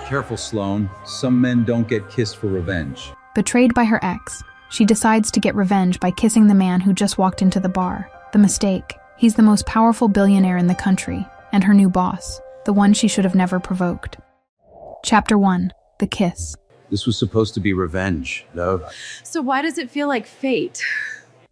Careful, Sloane. Some men don't get kissed for revenge. Betrayed by her ex, she decides to get revenge by kissing the man who just walked into the bar. The mistake. He's the most powerful billionaire in the country, and her new boss, the one she should have never provoked. Chapter 1. The Kiss. This was supposed to be revenge, love. So why does it feel like fate?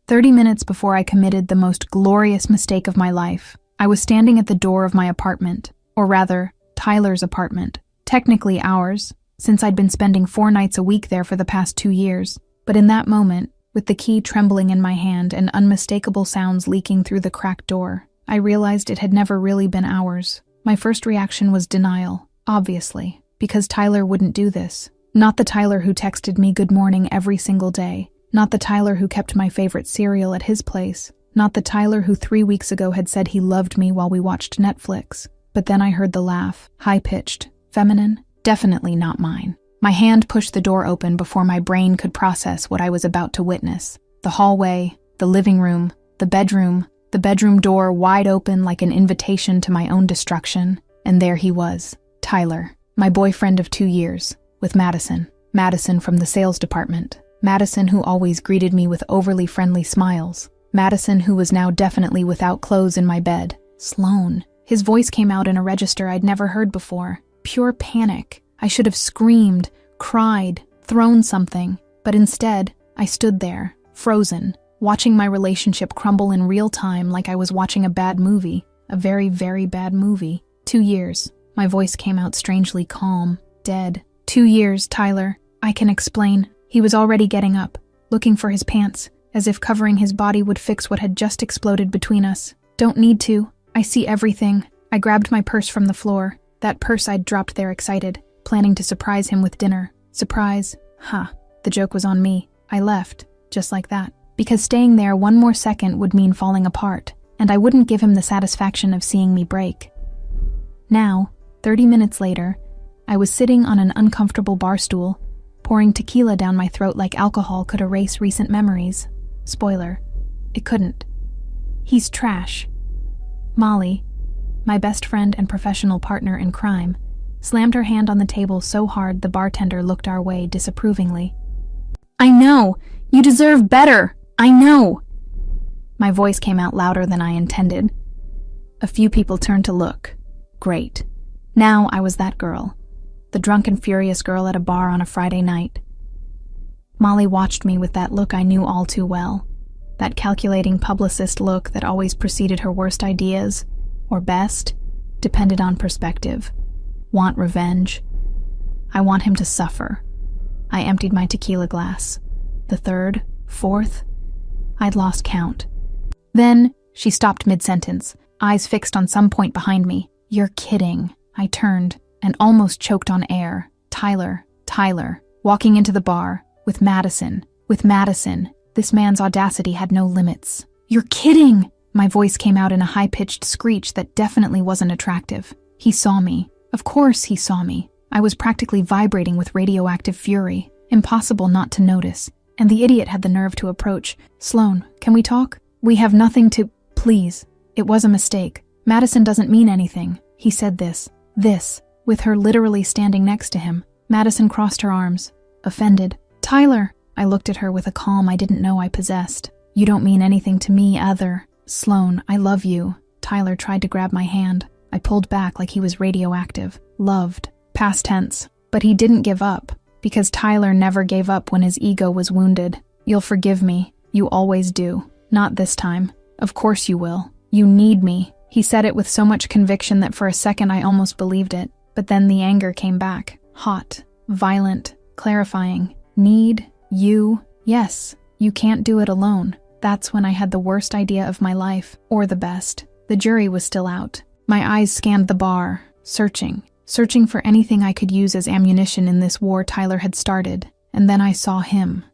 30 minutes before I committed the most glorious mistake of my life, I was standing at the door of my apartment, or rather, Tyler's apartment. Technically ours, since I'd been spending 4 nights a week there for the past 2 years. But in that moment, with the key trembling in my hand and unmistakable sounds leaking through the cracked door, I realized it had never really been ours. My first reaction was denial, obviously, because Tyler wouldn't do this. Not the Tyler who texted me good morning every single day. Not the Tyler who kept my favorite cereal at his place. Not the Tyler who 3 weeks ago had said he loved me while we watched Netflix. But then I heard the laugh, high-pitched, feminine, definitely not mine. My hand pushed the door open before my brain could process what I was about to witness. The hallway, the living room, the bedroom door wide open like an invitation to my own destruction. And there he was, Tyler, my boyfriend of 2 years, with Madison. Madison from the sales department. Madison who always greeted me with overly friendly smiles. Madison who was now definitely without clothes in my bed. Sloane. His voice came out in a register I'd never heard before. Pure panic. I should have screamed, cried, thrown something, but instead, I stood there, frozen, watching my relationship crumble in real time like I was watching a bad movie, a very, very bad movie. 2 years. My voice came out strangely calm, dead. 2 years, Tyler. I can explain. He was already getting up, looking for his pants, as if covering his body would fix what had just exploded between us. Don't need to. I see everything. I grabbed my purse from the floor. That purse I'd dropped there excited, planning to surprise him with dinner. Surprise? The joke was on me. I left, just like that. Because staying there 1 more second would mean falling apart, and I wouldn't give him the satisfaction of seeing me break. Now, 30 minutes later, I was sitting on an uncomfortable bar stool, pouring tequila down my throat like alcohol could erase recent memories. Spoiler, it couldn't. He's trash. Molly, my best friend and professional partner in crime, slammed her hand on the table so hard the bartender looked our way disapprovingly. I know! You deserve better! I know! My voice came out louder than I intended. A few people turned to look. Great. Now I was that girl. The drunk and furious girl at a bar on a Friday night. Molly watched me with that look I knew all too well. That calculating publicist look that always preceded her worst ideas, or best, depended on perspective. Want revenge. I want him to suffer. I emptied my tequila glass. The 3rd, 4th, I'd lost count. Then, she stopped mid-sentence, eyes fixed on some point behind me. You're kidding. I turned and almost choked on air. Tyler, walking into the bar, with Madison. This man's audacity had no limits. You're kidding! My voice came out in a high-pitched screech that definitely wasn't attractive. He saw me. Of course he saw me. I was practically vibrating with radioactive fury. Impossible not to notice. And the idiot had the nerve to approach. Sloane, can we talk? We have nothing to... Please. It was a mistake. Madison doesn't mean anything. He said this, with her literally standing next to him. Madison crossed her arms, offended. Tyler! I looked at her with a calm I didn't know I possessed. You don't mean anything to me, other. Sloane, I love you. Tyler tried to grab my hand. I pulled back like he was radioactive. Loved. Past tense. But he didn't give up. Because Tyler never gave up when his ego was wounded. You'll forgive me. You always do. Not this time. Of course you will. You need me. He said it with so much conviction that for a second I almost believed it. But then the anger came back. Hot. Violent. Clarifying. Need. You. Yes. You can't do it alone. That's when I had the worst idea of my life. Or the best. The jury was still out. My eyes scanned the bar. Searching for anything I could use as ammunition in this war Tyler had started. And then I saw him,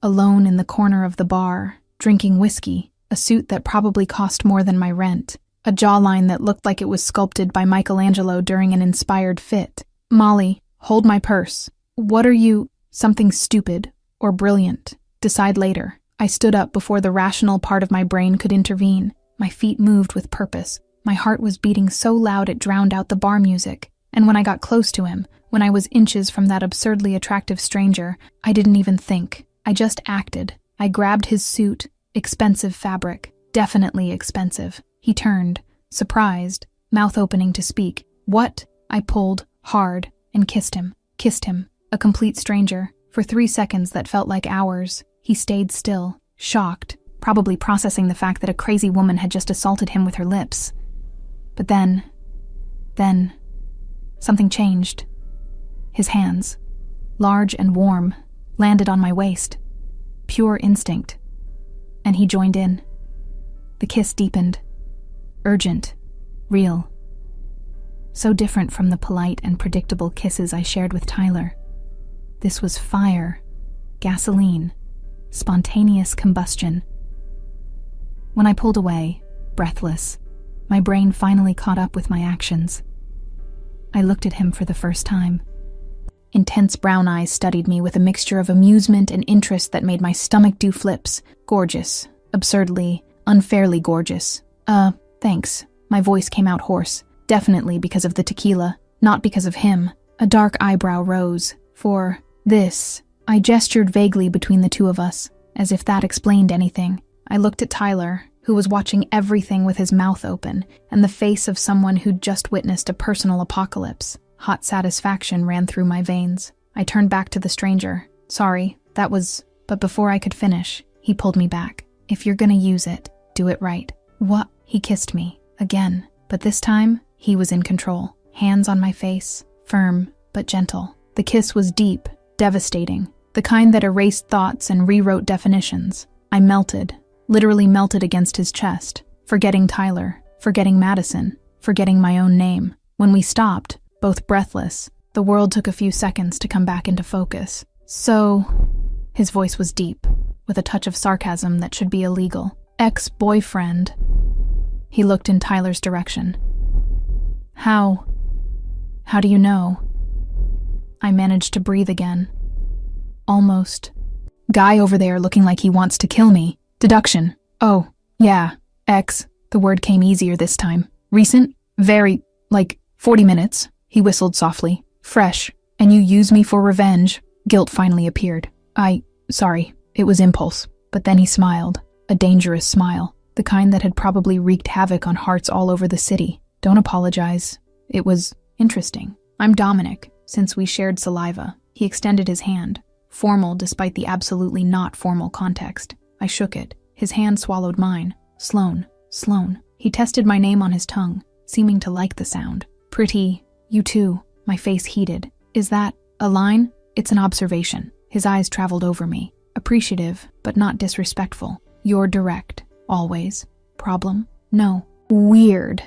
alone in the corner of the bar, drinking whiskey, a suit that probably cost more than my rent, a jawline that looked like it was sculpted by Michelangelo during an inspired fit. Molly, hold my purse. What are you? Something stupid or brilliant. Decide later. I stood up before the rational part of my brain could intervene. My feet moved with purpose. My heart was beating so loud it drowned out the bar music. And when I got close to him, when I was inches from that absurdly attractive stranger, I didn't even think. I just acted. I grabbed his suit. Expensive fabric. Definitely expensive. He turned, surprised, mouth opening to speak. What? I pulled, hard, and kissed him. Kissed him. A complete stranger. For 3 seconds that felt like hours. He stayed still, shocked, probably processing the fact that a crazy woman had just assaulted him with her lips. But then, something changed. His hands, large and warm, landed on my waist. Pure instinct. And he joined in. The kiss deepened. Urgent. Real. So different from the polite and predictable kisses I shared with Tyler. This was fire, gasoline, spontaneous combustion. When I pulled away, breathless, my brain finally caught up with my actions. I looked at him for the first time. Intense brown eyes studied me with a mixture of amusement and interest that made my stomach do flips. Gorgeous. Absurdly, unfairly gorgeous. Thanks. My voice came out hoarse. Definitely because of the tequila, not because of him. A dark eyebrow rose. For this, I gestured vaguely between the two of us, as if that explained anything. I looked at Tyler, who was watching everything with his mouth open, and the face of someone who'd just witnessed a personal apocalypse. Hot satisfaction ran through my veins. I turned back to the stranger. Sorry, that was... But before I could finish, he pulled me back. If you're gonna use it, do it right. What? He kissed me. Again. But this time, he was in control. Hands on my face. Firm, but gentle. The kiss was deep, devastating. The kind that erased thoughts and rewrote definitions. I melted. Literally melted against his chest. Forgetting Tyler. Forgetting Madison. Forgetting my own name. When we stopped, both breathless, the world took a few seconds to come back into focus. So, his voice was deep, with a touch of sarcasm that should be illegal. Ex-boyfriend. He looked in Tyler's direction. How do you know? I managed to breathe again. Almost. Guy over there looking like he wants to kill me. Deduction. Oh, yeah, ex. The word came easier this time. Recent? Very, 40 minutes. He whistled softly. Fresh. And you use me for revenge. Guilt finally appeared. Sorry, it was impulse. But then he smiled. A dangerous smile. The kind that had probably wreaked havoc on hearts all over the city. Don't apologize. It was interesting. I'm Dominic, since we shared saliva. He extended his hand. Formal despite the absolutely not formal context. I shook it. His hand swallowed mine. Sloan. He tested my name on his tongue, seeming to like the sound. Pretty. You too. My face heated. Is that a line? It's an observation. His eyes traveled over me. Appreciative, but not disrespectful. You're direct. Always. Problem? No. Weird.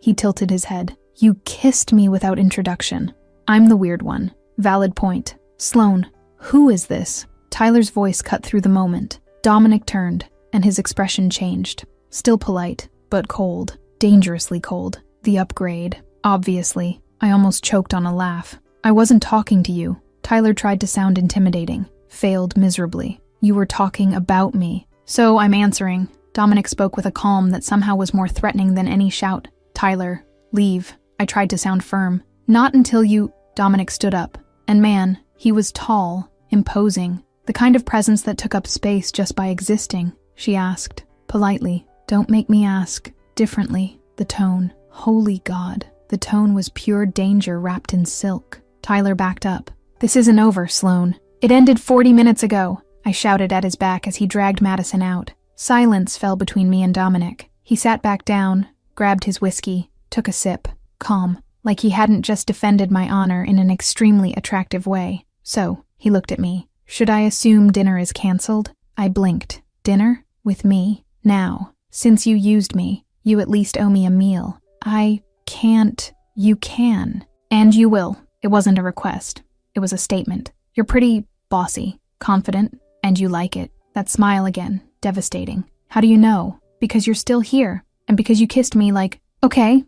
He tilted his head. You kissed me without introduction. I'm the weird one. Valid point. Sloan, who is this? Tyler's voice cut through the moment. Dominic turned, and his expression changed. Still polite, but cold. Dangerously cold. The upgrade. Obviously. I almost choked on a laugh. I wasn't talking to you. Tyler tried to sound intimidating. Failed miserably. You were talking about me. So I'm answering. Dominic spoke with a calm that somehow was more threatening than any shout. Tyler, leave. I tried to sound firm. Not until you... Dominic stood up. And man, he was tall, imposing. The kind of presence that took up space just by existing. She asked, politely. Don't make me ask. Differently. The tone. Holy God. The tone was pure danger wrapped in silk. Tyler backed up. This isn't over, Sloan. It ended 40 minutes ago. I shouted at his back as he dragged Madison out. Silence fell between me and Dominic. He sat back down, grabbed his whiskey, took a sip. Calm, like he hadn't just defended my honor in an extremely attractive way. So, he looked at me. Should I assume dinner is canceled? I blinked. Dinner? With me? Now. Since you used me, you at least owe me a meal. I can't. You can. And you will. It wasn't a request. It was a statement. You're pretty bossy, confident, and you like it. That smile again. Devastating. How do you know? Because you're still here. And because you kissed me like, okay.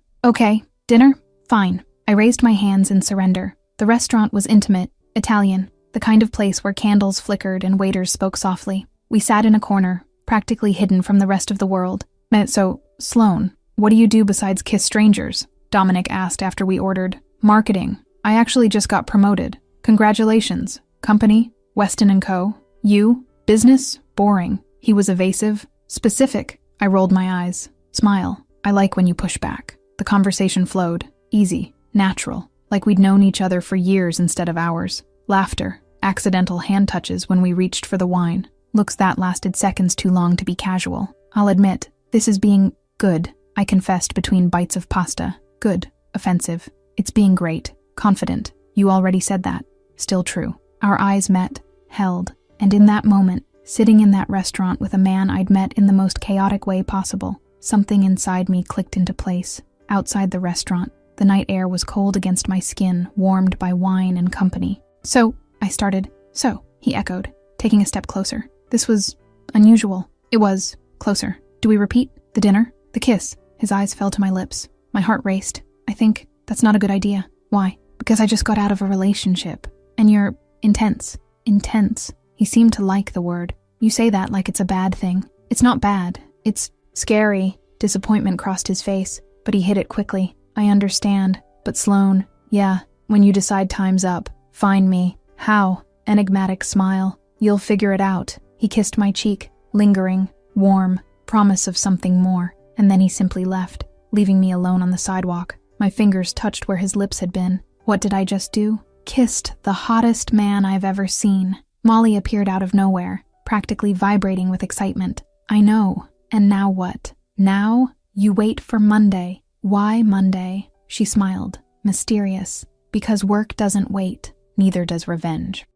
Dinner? Fine. I raised my hands in surrender. The restaurant was intimate, Italian, the kind of place where candles flickered and waiters spoke softly. We sat in a corner, practically hidden from the rest of the world. So, Sloan, what do you do besides kiss strangers? Dominic asked after we ordered. Marketing. I actually just got promoted. Congratulations. Company? Weston & Co. You? Business? Boring. He was evasive. Specific. I rolled my eyes. Smile. I like when you push back. The conversation flowed. Easy. Natural. Like we'd known each other for years instead of hours. Laughter. Accidental hand touches when we reached for the wine. Looks that lasted seconds too long to be casual. I'll admit, this is being good, I confessed between bites of pasta. Good. Offensive. It's being great. Confident. You already said that. Still true. Our eyes met, held, and in that moment, sitting in that restaurant with a man I'd met in the most chaotic way possible, something inside me clicked into place. Outside the restaurant, the night air was cold against my skin, warmed by wine and company. So, I started. So, he echoed, taking a step closer. This was unusual. It was closer. Do we repeat? The dinner? The kiss? His eyes fell to my lips. My heart raced. I think that's not a good idea. Why? Because I just got out of a relationship. And you're intense. Intense. He seemed to like the word. You say that like it's a bad thing. It's not bad. It's scary. Disappointment crossed his face, but he hid it quickly. I understand. But Sloan, yeah, when you decide time's up, find me. How? Enigmatic smile. You'll figure it out. He kissed my cheek, lingering, warm, promise of something more, and then he simply left, leaving me alone on the sidewalk. My fingers touched where his lips had been. What did I just do? Kissed the hottest man I've ever seen. Molly appeared out of nowhere, practically vibrating with excitement. I know. And now what? Now? You wait for Monday. Why Monday? She smiled, mysterious. Because work doesn't wait, neither does revenge.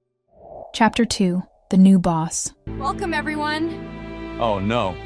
Chapter 2. The New Boss. Welcome, everyone. Oh no,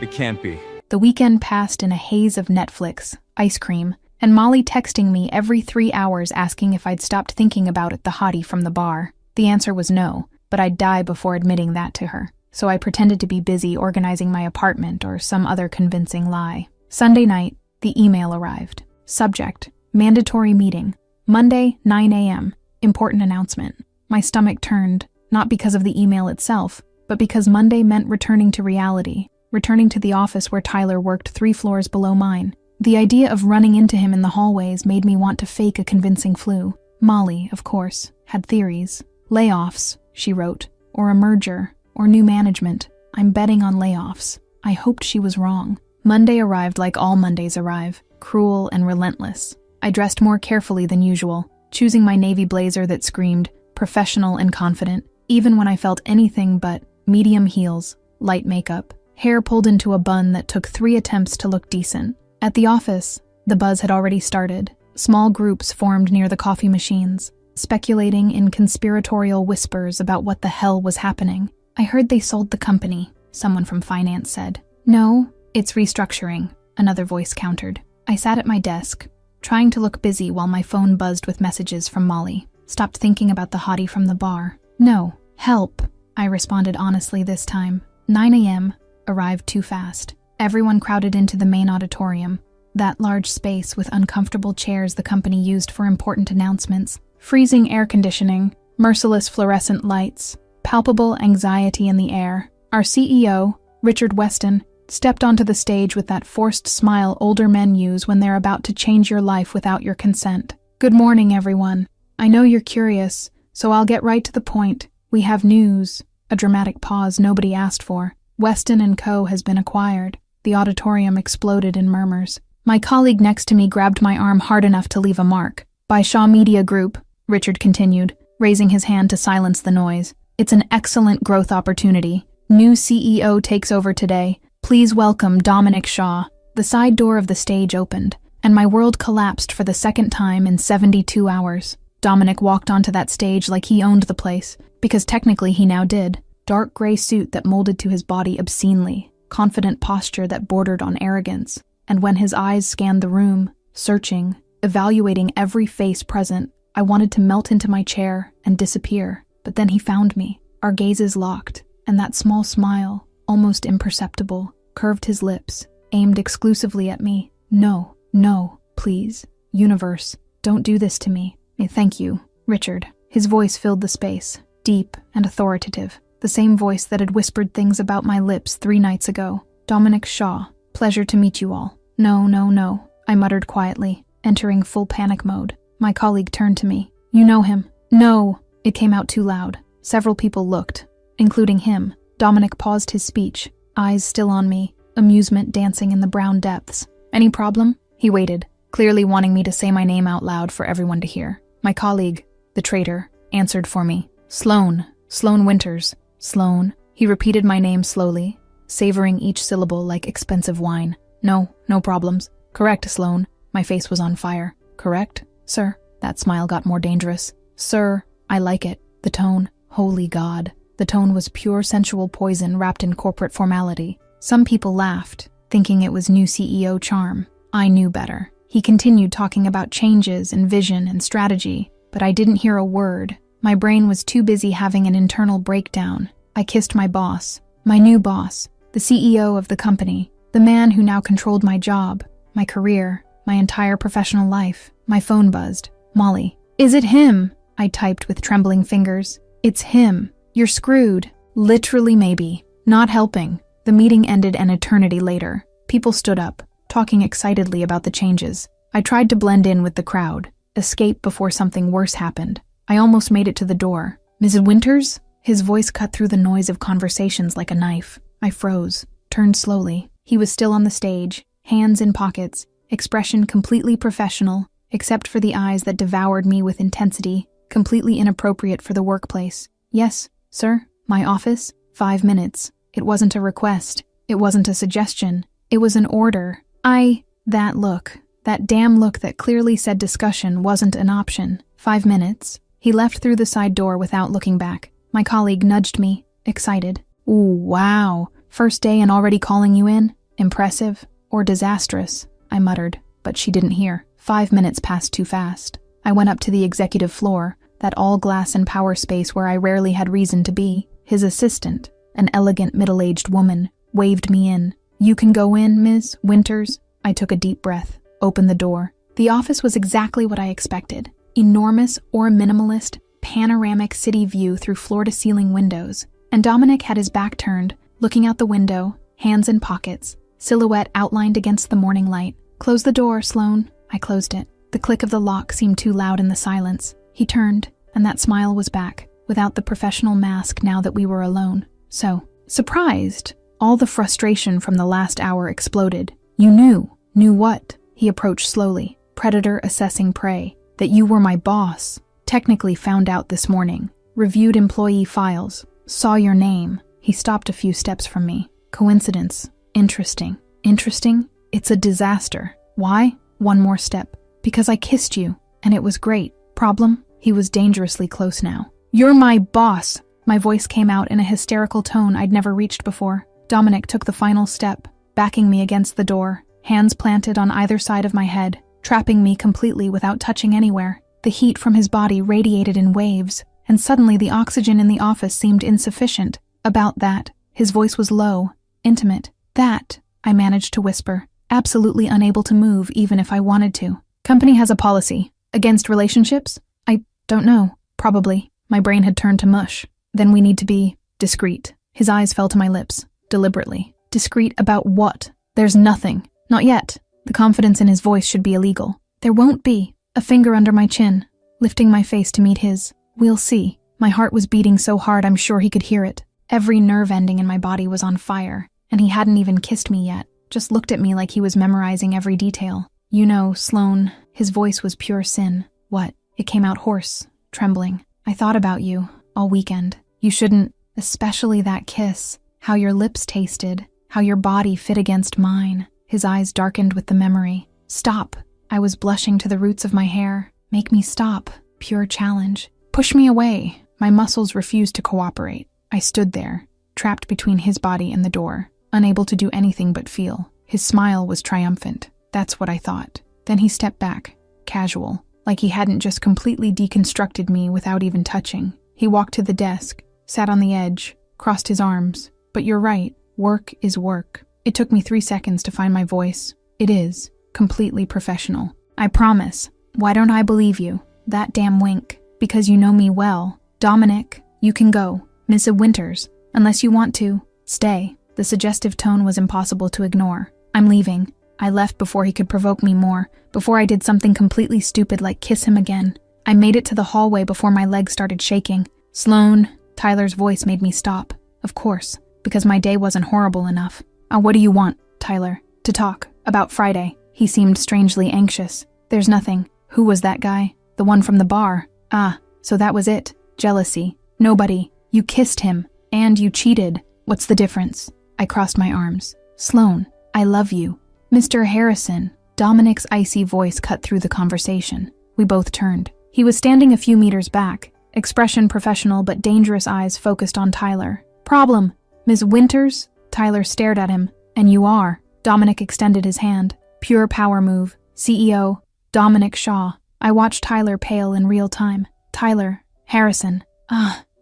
it can't be. The weekend passed in a haze of Netflix, ice cream, and Molly texting me every 3 hours asking if I'd stopped thinking about the hottie from the bar. The answer was no, but I'd die before admitting that to her. So I pretended to be busy organizing my apartment or some other convincing lie. Sunday night, the email arrived. Subject: mandatory meeting. Monday, 9 a.m. Important announcement. My stomach turned, not because of the email itself, but because Monday meant returning to reality, returning to the office where Tyler worked 3 floors below mine. The idea of running into him in the hallways made me want to fake a convincing flu. Molly, of course, had theories. Layoffs, she wrote, or a merger, or new management. I'm betting on layoffs. I hoped she was wrong. Monday arrived like all Mondays arrive, cruel and relentless. I dressed more carefully than usual, choosing my navy blazer that screamed professional and confident, even when I felt anything but medium heels, light makeup, hair pulled into a bun that took 3 attempts to look decent. At the office, the buzz had already started. Small groups formed near the coffee machines, speculating in conspiratorial whispers about what the hell was happening. I heard they sold the company, someone from finance said. No, it's restructuring, another voice countered. I sat at my desk, trying to look busy while my phone buzzed with messages from Molly. Stopped thinking about the hottie from the bar. No, help, I responded honestly this time. 9 a.m. arrived too fast. Everyone crowded into the main auditorium, that large space with uncomfortable chairs the company used for important announcements, freezing air conditioning, merciless fluorescent lights, palpable anxiety in the air. Our CEO, Richard Weston, stepped onto the stage with that forced smile older men use when they're about to change your life without your consent. Good morning, everyone. I know you're curious, so I'll get right to the point. We have news. A dramatic pause nobody asked for. Weston & Co. has been acquired. The auditorium exploded in murmurs. My colleague next to me grabbed my arm hard enough to leave a mark. By Shaw Media Group, Richard continued, raising his hand to silence the noise. It's an excellent growth opportunity. New CEO takes over today. Please welcome Dominic Shaw. The side door of the stage opened, and my world collapsed for the second time in 72 hours. Dominic walked onto that stage like he owned the place, because technically he now did. Dark gray suit that molded to his body obscenely, confident posture that bordered on arrogance, and when his eyes scanned the room, searching, evaluating every face present, I wanted to melt into my chair and disappear. But then he found me. Our gazes locked, and that small smile, almost imperceptible, curved his lips, aimed exclusively at me. No, no, please. Universe, don't do this to me. Thank you, Richard. His voice filled the space, deep and authoritative, the same voice that had whispered things about my lips 3 nights ago. Dominic Shaw, pleasure to meet you all. No, no, no. I muttered quietly, entering full panic mode. My colleague turned to me. You know him? No. It came out too loud. Several people looked, including him. Dominic paused his speech, eyes still on me, amusement dancing in the brown depths. Any problem? He waited, clearly wanting me to say my name out loud for everyone to hear. My colleague, the traitor, answered for me. Sloane Winters. Sloane. He repeated my name slowly, savoring each syllable like expensive wine. No problems. Correct, Sloane. My face was on fire. Correct, sir? That smile got more dangerous. Sir, I like it. The tone, holy God. The tone was pure sensual poison wrapped in corporate formality. Some people laughed, thinking it was new CEO charm. I knew better. He continued talking about changes and vision and strategy, but I didn't hear a word. My brain was too busy having an internal breakdown. I kissed my boss, my new boss, the CEO of the company, the man who now controlled my job, my career, my entire professional life. My phone buzzed. Molly. Is it him? I typed with trembling fingers. It's him. You're screwed. Literally maybe. Not helping. The meeting ended an eternity later. People stood up, talking excitedly about the changes. I tried to blend in with the crowd, escape before something worse happened. I almost made it to the door. Mrs. Winters? His voice cut through the noise of conversations like a knife. I froze, turned slowly. He was still on the stage, hands in pockets, expression completely professional, except for the eyes that devoured me with intensity, completely inappropriate for the workplace. Yes, sir, my office, 5 minutes. It wasn't a request. It wasn't a suggestion. It was an order. That look, that damn look that clearly said discussion wasn't an option. 5 minutes. He left through the side door without looking back. My colleague nudged me, excited. Ooh, wow. First day and already calling you in? Impressive or disastrous, I muttered, but she didn't hear. 5 minutes passed too fast. I went up to the executive floor, that all-glass and power space where I rarely had reason to be. His assistant, an elegant middle-aged woman, waved me in. You can go in, Ms. Winters. I took a deep breath, opened the door. The office was exactly what I expected. Enormous or minimalist, panoramic city view through floor-to-ceiling windows. And Dominic had his back turned, looking out the window, hands in pockets, silhouette outlined against the morning light. Close the door, Sloane. I closed it. The click of the lock seemed too loud in the silence. He turned, and that smile was back, without the professional mask now that we were alone. So, surprised, all the frustration from the last hour exploded. You knew. Knew what? He approached slowly, predator assessing prey. That you were my boss. Technically found out this morning. Reviewed employee files. Saw your name. He stopped a few steps from me. Coincidence. Interesting. Interesting? It's a disaster. Why? One more step. Because I kissed you, and it was great. Problem? He was dangerously close now. You're my boss! My voice came out in a hysterical tone I'd never reached before. Dominic took the final step, backing me against the door, hands planted on either side of my head, trapping me completely without touching anywhere. The heat from his body radiated in waves, and suddenly the oxygen in the office seemed insufficient. About that, his voice was low, intimate. That, I managed to whisper, absolutely unable to move even if I wanted to. Company has a policy. Against relationships? I don't know. Probably. My brain had turned to mush. Then we need to be discreet. His eyes fell to my lips, deliberately. Discreet about what? There's nothing. Not yet. The confidence in his voice should be illegal. There won't be. A finger under my chin, lifting my face to meet his. We'll see. My heart was beating so hard I'm sure he could hear it. Every nerve ending in my body was on fire, and he hadn't even kissed me yet. Just looked at me like he was memorizing every detail. You know, Sloane, his voice was pure sin. What? It came out hoarse, trembling. I thought about you all weekend. You shouldn't, especially that kiss. How your lips tasted, how your body fit against mine. His eyes darkened with the memory. Stop. I was blushing to the roots of my hair. Make me stop. Pure challenge. Push me away. My muscles refused to cooperate. I stood there, trapped between his body and the door, unable to do anything but feel. His smile was triumphant. That's what I thought. Then he stepped back, casual, like he hadn't just completely deconstructed me without even touching. He walked to the desk, sat on the edge, crossed his arms. But you're right, work is work. It took me 3 seconds to find my voice. It is completely professional. I promise. Why don't I believe you? That damn wink. Because you know me well. Dominic, you can go. Miss Winters, unless you want to, stay. The suggestive tone was impossible to ignore. I'm leaving. I left before he could provoke me more, before I did something completely stupid like kiss him again. I made it to the hallway before my legs started shaking. Sloan, Tyler's voice made me stop. Of course, because my day wasn't horrible enough. What do you want, Tyler? To talk. About Friday. He seemed strangely anxious. There's nothing. Who was that guy? The one from the bar. Ah, so that was it. Jealousy. Nobody. You kissed him. And you cheated. What's the difference? I crossed my arms. Sloan, I love you. Mr. Harrison. Dominic's icy voice cut through the conversation. We both turned. He was standing a few meters back, expression professional but dangerous eyes focused on Tyler. Problem. Ms. Winters? Tyler stared at him. And you are. Dominic extended his hand. Pure power move. CEO. Dominic Shaw. I watched Tyler pale in real time. Tyler. Harrison.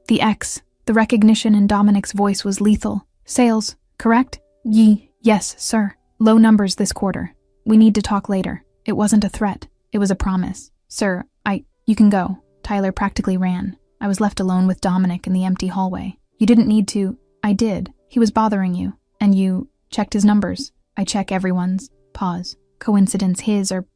The X. The recognition in Dominic's voice was lethal. Sales, correct? Yes, sir. Low numbers this quarter. We need to talk later. It wasn't a threat. It was a promise. Sir, you can go. Tyler practically ran. I was left alone with Dominic in the empty hallway. You didn't need to. I did. He was bothering you. And you checked his numbers. I check everyone's. Pause. Coincidence his are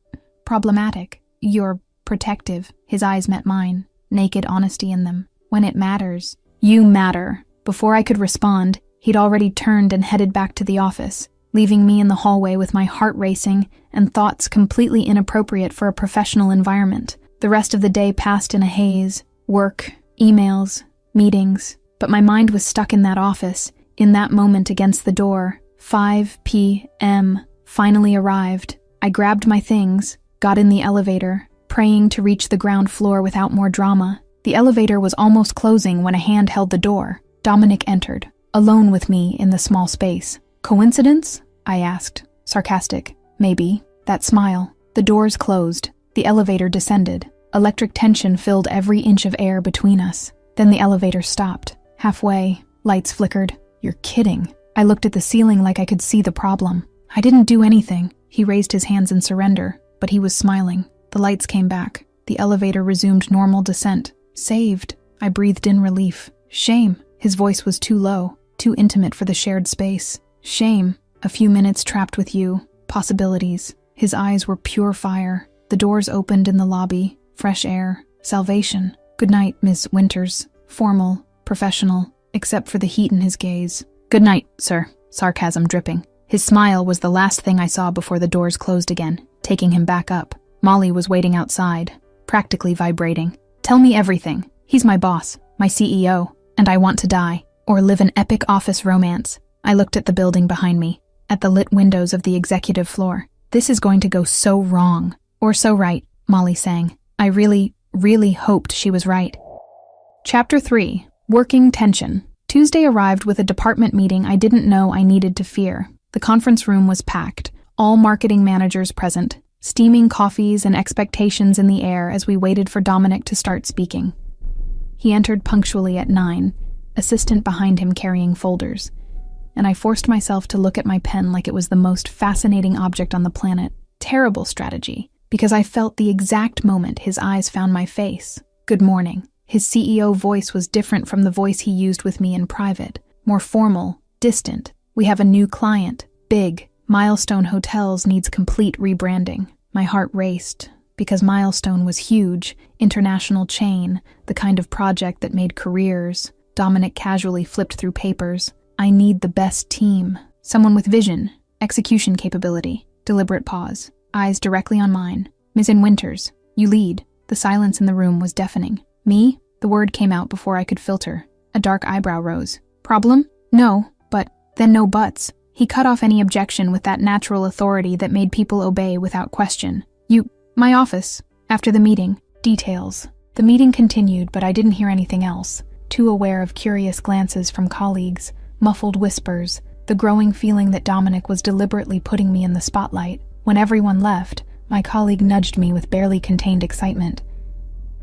problematic. You're protective. His eyes met mine. Naked honesty in them. When it matters, you matter. Before I could respond, he'd already turned and headed back to the office, leaving me in the hallway with my heart racing and thoughts completely inappropriate for a professional environment. The rest of the day passed in a haze. Work, emails, meetings. But my mind was stuck in that office, in that moment against the door. 5 p.m. finally arrived. I grabbed my things, got in the elevator, praying to reach the ground floor without more drama. The elevator was almost closing when a hand held the door. Dominic entered, alone with me in the small space. Coincidence? I asked, sarcastic. Maybe. That smile. The doors closed. The elevator descended. Electric tension filled every inch of air between us. Then the elevator stopped. Halfway, lights flickered. You're kidding. I looked at the ceiling like I could see the problem. I didn't do anything. He raised his hands in surrender, but he was smiling. The lights came back. The elevator resumed normal descent. Saved. I breathed in relief. Shame. His voice was too low, too intimate for the shared space. Shame. A few minutes trapped with you. Possibilities. His eyes were pure fire. The doors opened in the lobby. Fresh air. Salvation. Good night, Miss Winters. Formal. Professional. Except for the heat in his gaze. Good night, sir. Sarcasm dripping. His smile was the last thing I saw before the doors closed again, taking him back up. Molly was waiting outside, practically vibrating. Tell me everything. He's my boss, my CEO, and I want to die, or live an epic office romance. I looked at the building behind me, at the lit windows of the executive floor. This is going to go so wrong, or so right, Molly sang. I really, really hoped she was right. Chapter 3. Working Tension. Tuesday arrived with a department meeting I didn't know I needed to fear. The conference room was packed, all marketing managers present, steaming coffees and expectations in the air as we waited for Dominic to start speaking. He entered punctually at 9, assistant behind him carrying folders, and I forced myself to look at my pen like it was the most fascinating object on the planet. Terrible strategy, because I felt the exact moment his eyes found my face. Good morning. His CEO voice was different from the voice he used with me in private, more formal, distant. We have a new client, big. Milestone Hotels needs complete rebranding. My heart raced, because Milestone was huge, international chain, the kind of project that made careers. Dominic casually flipped through papers. I need the best team. Someone with vision, execution capability. Deliberate pause. Eyes directly on mine. Ms. Winters, you lead. The silence in the room was deafening. Me? The word came out before I could filter. A dark eyebrow rose. Problem? No, but then no buts. He cut off any objection with that natural authority that made people obey without question. My office. After the meeting. Details. The meeting continued, but I didn't hear anything else. Too aware of curious glances from colleagues, muffled whispers, the growing feeling that Dominic was deliberately putting me in the spotlight. When everyone left, my colleague nudged me with barely contained excitement.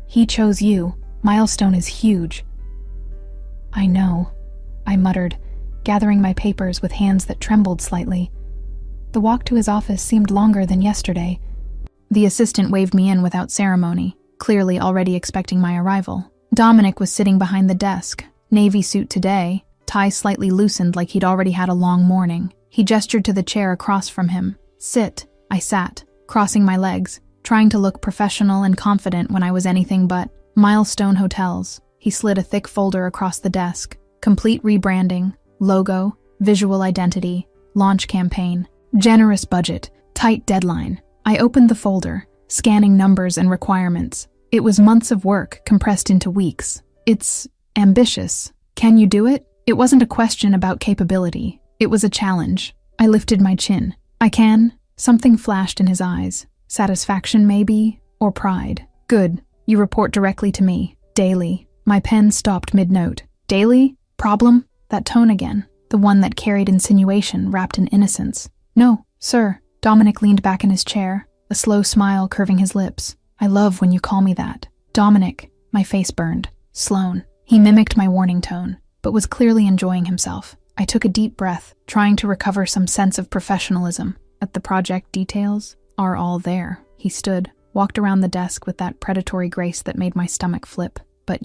He chose you. Milestone is huge. I know, I muttered, gathering my papers with hands that trembled slightly. The walk to his office seemed longer than yesterday. The assistant waved me in without ceremony, clearly already expecting my arrival. Dominic was sitting behind the desk, navy suit today, tie slightly loosened like he'd already had a long morning. He gestured to the chair across from him. Sit. I sat, crossing my legs, trying to look professional and confident when I was anything but. Milestone Hotels. He slid a thick folder across the desk. Complete rebranding, logo, visual identity, launch campaign, generous budget, tight deadline. I opened the folder, scanning numbers and requirements. It was months of work compressed into weeks. It's ambitious. Can you do it? It wasn't a question about capability. It was a challenge. I lifted my chin. I can. Something flashed in his eyes. Satisfaction, maybe, or pride. Good. You report directly to me. Daily. My pen stopped mid-note. Daily? Problem? That tone again. The one that carried insinuation wrapped in innocence. No, sir. Dominic leaned back in his chair, a slow smile curving his lips. I love when you call me that. Dominic. My face burned. Sloan. He mimicked my warning tone, but was clearly enjoying himself. I took a deep breath, trying to recover some sense of professionalism. At the project details are all there. He stood, walked around the desk with that predatory grace that made my stomach flip. But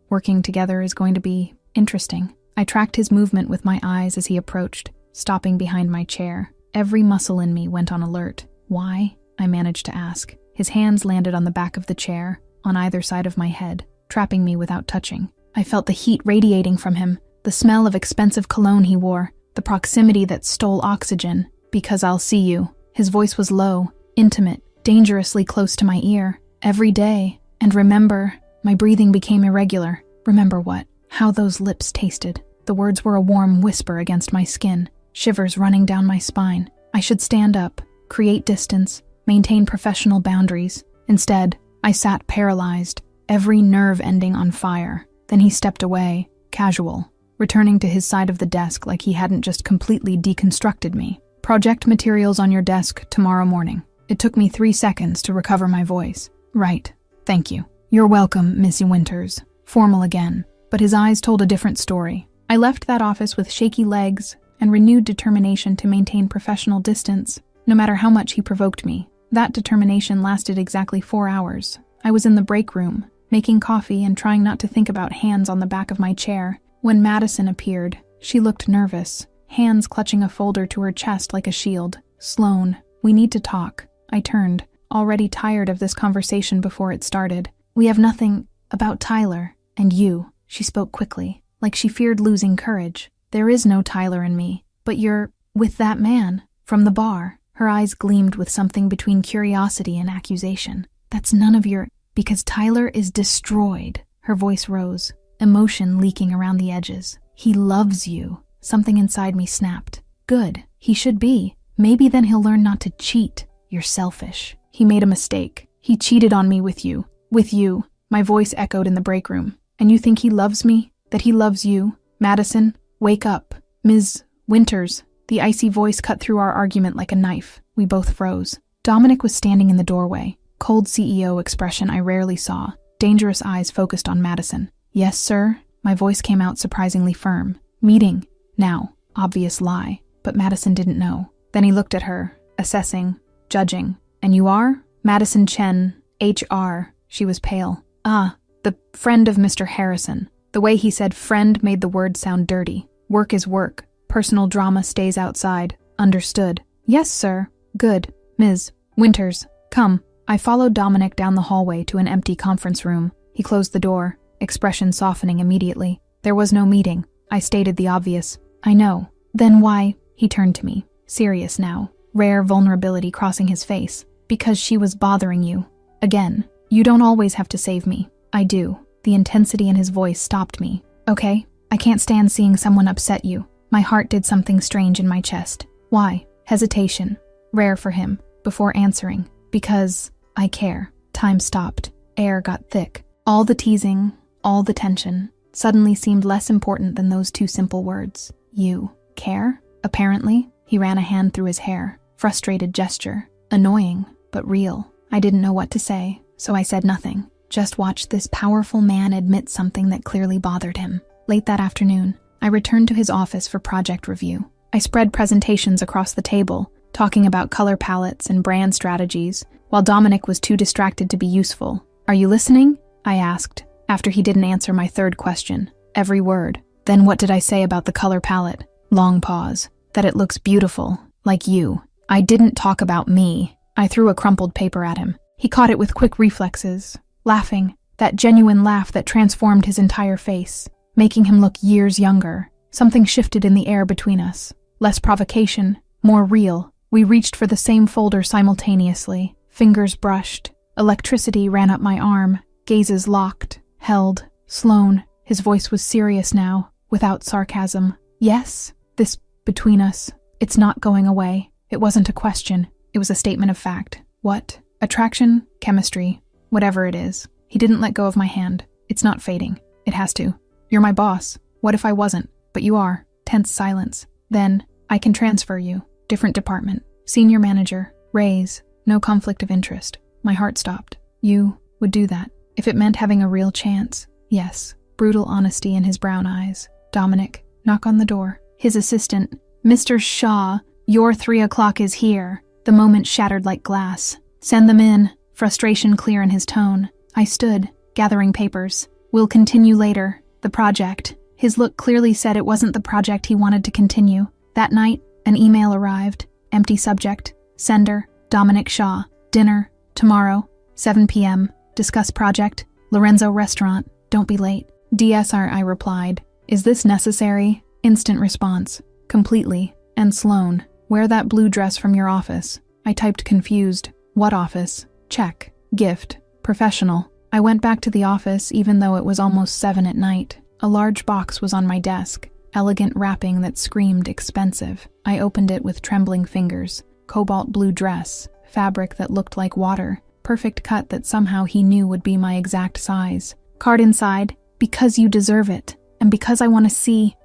working together is going to be interesting. I tracked his movement with my eyes as he approached, stopping behind my chair. Every muscle in me went on alert. Why? I managed to ask. His hands landed on the back of the chair, on either side of my head, trapping me without touching. I felt the heat radiating from him, the smell of expensive cologne he wore, the proximity that stole oxygen. Because I'll see you. His voice was low, intimate, dangerously close to my ear. Every day. And remember, my breathing became irregular. Remember what? How those lips tasted. The words were a warm whisper against my skin, shivers running down my spine. I should stand up, create distance, maintain professional boundaries. Instead, I sat paralyzed, every nerve ending on fire. Then he stepped away, casual, returning to his side of the desk like he hadn't just completely deconstructed me. Project materials on your desk tomorrow morning. It took me 3 seconds to recover my voice. Right. Thank you. You're welcome, Miss Winters. Formal again, but his eyes told a different story. I left that office with shaky legs and renewed determination to maintain professional distance, no matter how much he provoked me. That determination lasted exactly 4 hours. I was in the break room, making coffee and trying not to think about hands on the back of my chair, when Madison appeared. She looked nervous, hands clutching a folder to her chest like a shield. Sloan, we need to talk. I turned, already tired of this conversation before it started. We have nothing about Tyler and you, she spoke quickly, like she feared losing courage. There is no Tyler in me, but you're with that man from the bar. Her eyes gleamed with something between curiosity and accusation. That's none of your... Because Tyler is destroyed. Her voice rose, emotion leaking around the edges. He loves you. Something inside me snapped. Good. He should be. Maybe then he'll learn not to cheat. You're selfish. He made a mistake. He cheated on me with you. With you. My voice echoed in the break room. And you think he loves me? That he loves you? Madison, wake up. Ms. Winters. The icy voice cut through our argument like a knife. We both froze. Dominic was standing in the doorway. Cold CEO expression I rarely saw. Dangerous eyes focused on Madison. Yes, sir? My voice came out surprisingly firm. Meeting. Now. Obvious lie. But Madison didn't know. Then he looked at her, assessing, judging. And you are? Madison Chen, HR. She was pale. The friend of Mr. Harrison. The way he said friend made the word sound dirty. Work is work. Personal drama stays outside. Understood. Yes, sir. Good. Ms. Winters, come. I followed Dominic down the hallway to an empty conference room. He closed the door, expression softening immediately. There was no meeting. I stated the obvious. I know. Then why? He turned to me, serious now, rare vulnerability crossing his face. Because she was bothering you. Again, you don't always have to save me. I do. The intensity in his voice stopped me. Okay, I can't stand seeing someone upset you. My heart did something strange in my chest. Why? Hesitation. Rare for him. Before answering. Because I care. Time stopped. Air got thick. All the teasing, all the tension, suddenly seemed less important than those two simple words. You care? Apparently, he ran a hand through his hair. Frustrated gesture. Annoying, but real. I didn't know what to say, so I said nothing. Just watched this powerful man admit something that clearly bothered him. Late that afternoon, I returned to his office for project review. I spread presentations across the table, talking about color palettes and brand strategies, while Dominic was too distracted to be useful. Are you listening? I asked, after he didn't answer my third question. Every word. Then what did I say about the color palette? Long pause. That it looks beautiful, like you. I didn't talk about me. I threw a crumpled paper at him. He caught it with quick reflexes, laughing, that genuine laugh that transformed his entire face, making him look years younger. Something shifted in the air between us. Less provocation, more real. We reached for the same folder simultaneously. Fingers brushed. Electricity ran up my arm. Gazes locked, held. Sloan, his voice was serious now, without sarcasm. Yes, this between us. It's not going away. It wasn't a question. It was a statement of fact. What? Attraction? Chemistry? Whatever it is. He didn't let go of my hand. It's not fading. It has to. You're my boss. What if I wasn't? But you are. Tense silence. Then, I can transfer you. Different department. Senior manager. Raise. No conflict of interest. My heart stopped. You would do that. If it meant having a real chance. Yes. Brutal honesty in his brown eyes. Dominic. Knock on the door. His assistant. Mr. Shaw, your 3 o'clock is here. The moment shattered like glass. Send them in. Frustration clear in his tone. I stood, gathering papers. We'll continue later. The project. His look clearly said it wasn't the project he wanted to continue. That night, an email arrived. Empty subject. Sender, Dominic Shaw. Dinner, tomorrow, 7 p.m. Discuss project. Lorenzo Restaurant. Don't be late. DSR, I replied. Is this necessary? Instant response. Completely. And Sloan, wear that blue dress from your office. I typed confused. What office? Check. Gift. Professional. I went back to the office even though it was almost 7 at night. A large box was on my desk. Elegant wrapping that screamed expensive. I opened it with trembling fingers. Cobalt blue dress. Fabric that looked like water. Perfect cut that somehow he knew would be my exact size. Card inside. Because you deserve it. And because I want to see...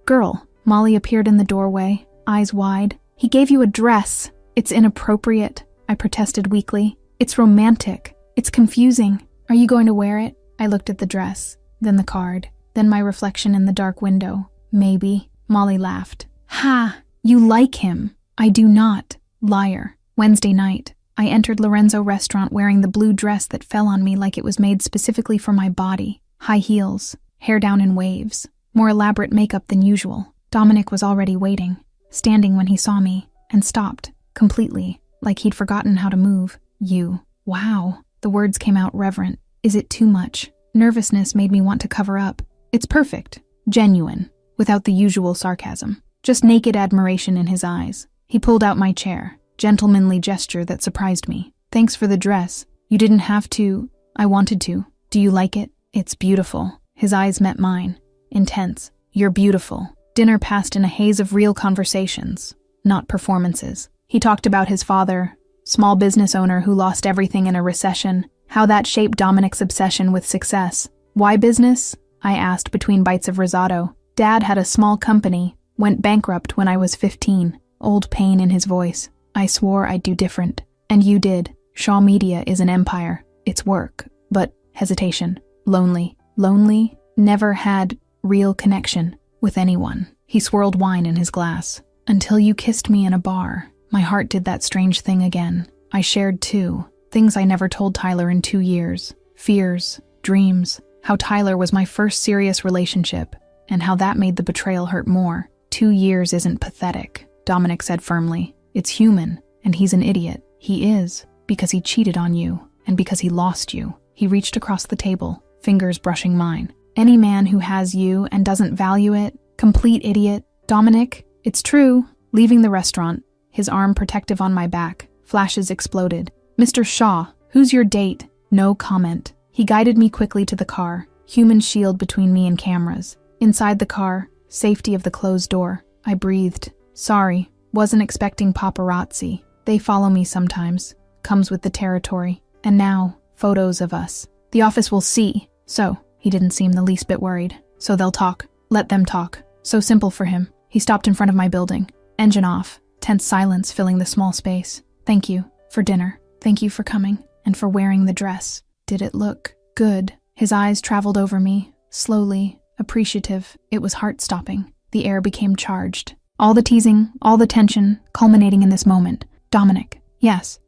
Girl. Molly appeared in the doorway, eyes wide. He gave you a dress. It's inappropriate. I protested weakly. It's romantic. It's confusing. Are you going to wear it? I looked at the dress, then the card, then my reflection in the dark window. Maybe. Molly laughed. Ha! You like him. I do not. Liar. Wednesday night. I entered Lorenzo Restaurant wearing the blue dress that fell on me like it was made specifically for my body. High heels. Hair down in waves. More elaborate makeup than usual. Dominic was already waiting, standing when he saw me, and stopped, completely, like he'd forgotten how to move. You. Wow. The words came out reverent. Is it too much? Nervousness made me want to cover up. It's perfect. Genuine. Without the usual sarcasm. Just naked admiration in his eyes. He pulled out my chair. Gentlemanly gesture that surprised me. Thanks for the dress. You didn't have to. I wanted to. Do you like it? It's beautiful. His eyes met mine. Intense. You're beautiful. Dinner passed in a haze of real conversations, not performances. He talked about his father, small business owner who lost everything in a recession, how that shaped Dominic's obsession with success. Why business? I asked between bites of risotto. Dad had a small company, went bankrupt when I was 15. Old pain in his voice. I swore I'd do different. And you did. Shaw Media is an empire. It's work. But hesitation. Lonely. Lonely. Never had real connection with anyone. He swirled wine in his glass. Until you kissed me in a bar. My heart did that strange thing again. I shared too. Things I never told Tyler in 2 years. Fears, dreams, how Tyler was my first serious relationship, and how that made the betrayal hurt more. 2 years isn't pathetic, Dominic said firmly. It's human, and he's an idiot. He is, because he cheated on you, and because he lost you. He reached across the table, fingers brushing mine. Any man who has you and doesn't value it, complete idiot. Dominic, it's true. Leaving the restaurant, his arm protective on my back, flashes exploded. Mr. Shaw, who's your date? No comment. He guided me quickly to the car, human shield between me and cameras. Inside the car, safety of the closed door. I breathed. Sorry, wasn't expecting paparazzi. They follow me sometimes. Comes with the territory. And now, photos of us. The office will see. So, he didn't seem the least bit worried. So they'll talk. Let them talk. So simple for him. He stopped in front of my building. Engine off. Tense silence filling the small space. Thank you for dinner. Thank you for coming. And for wearing the dress. Did it look good? His eyes traveled over me. Slowly. Appreciative. It was heart-stopping. The air became charged. All the teasing, all the tension, culminating in this moment. Dominic. Yes.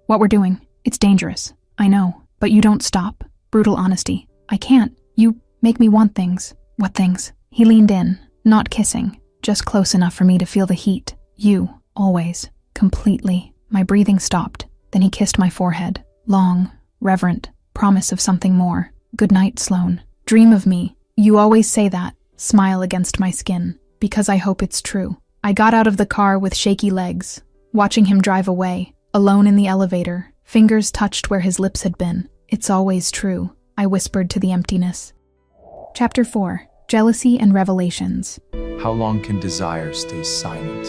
What we're doing. It's dangerous. I know. But you don't stop. Brutal honesty. I can't. You make me want things. What things? He leaned in, not kissing, just close enough for me to feel the heat. You, always. Completely. My breathing stopped. Then he kissed my forehead. Long, reverent, promise of something more. Good night, Sloane. Dream of me. You always say that. Smile against my skin. Because I hope it's true. I got out of the car with shaky legs, watching him drive away, alone in the elevator. Fingers touched where his lips had been. It's always true, I whispered to the emptiness. Chapter 4. Jealousy and Revelations. How long can desire stay silent?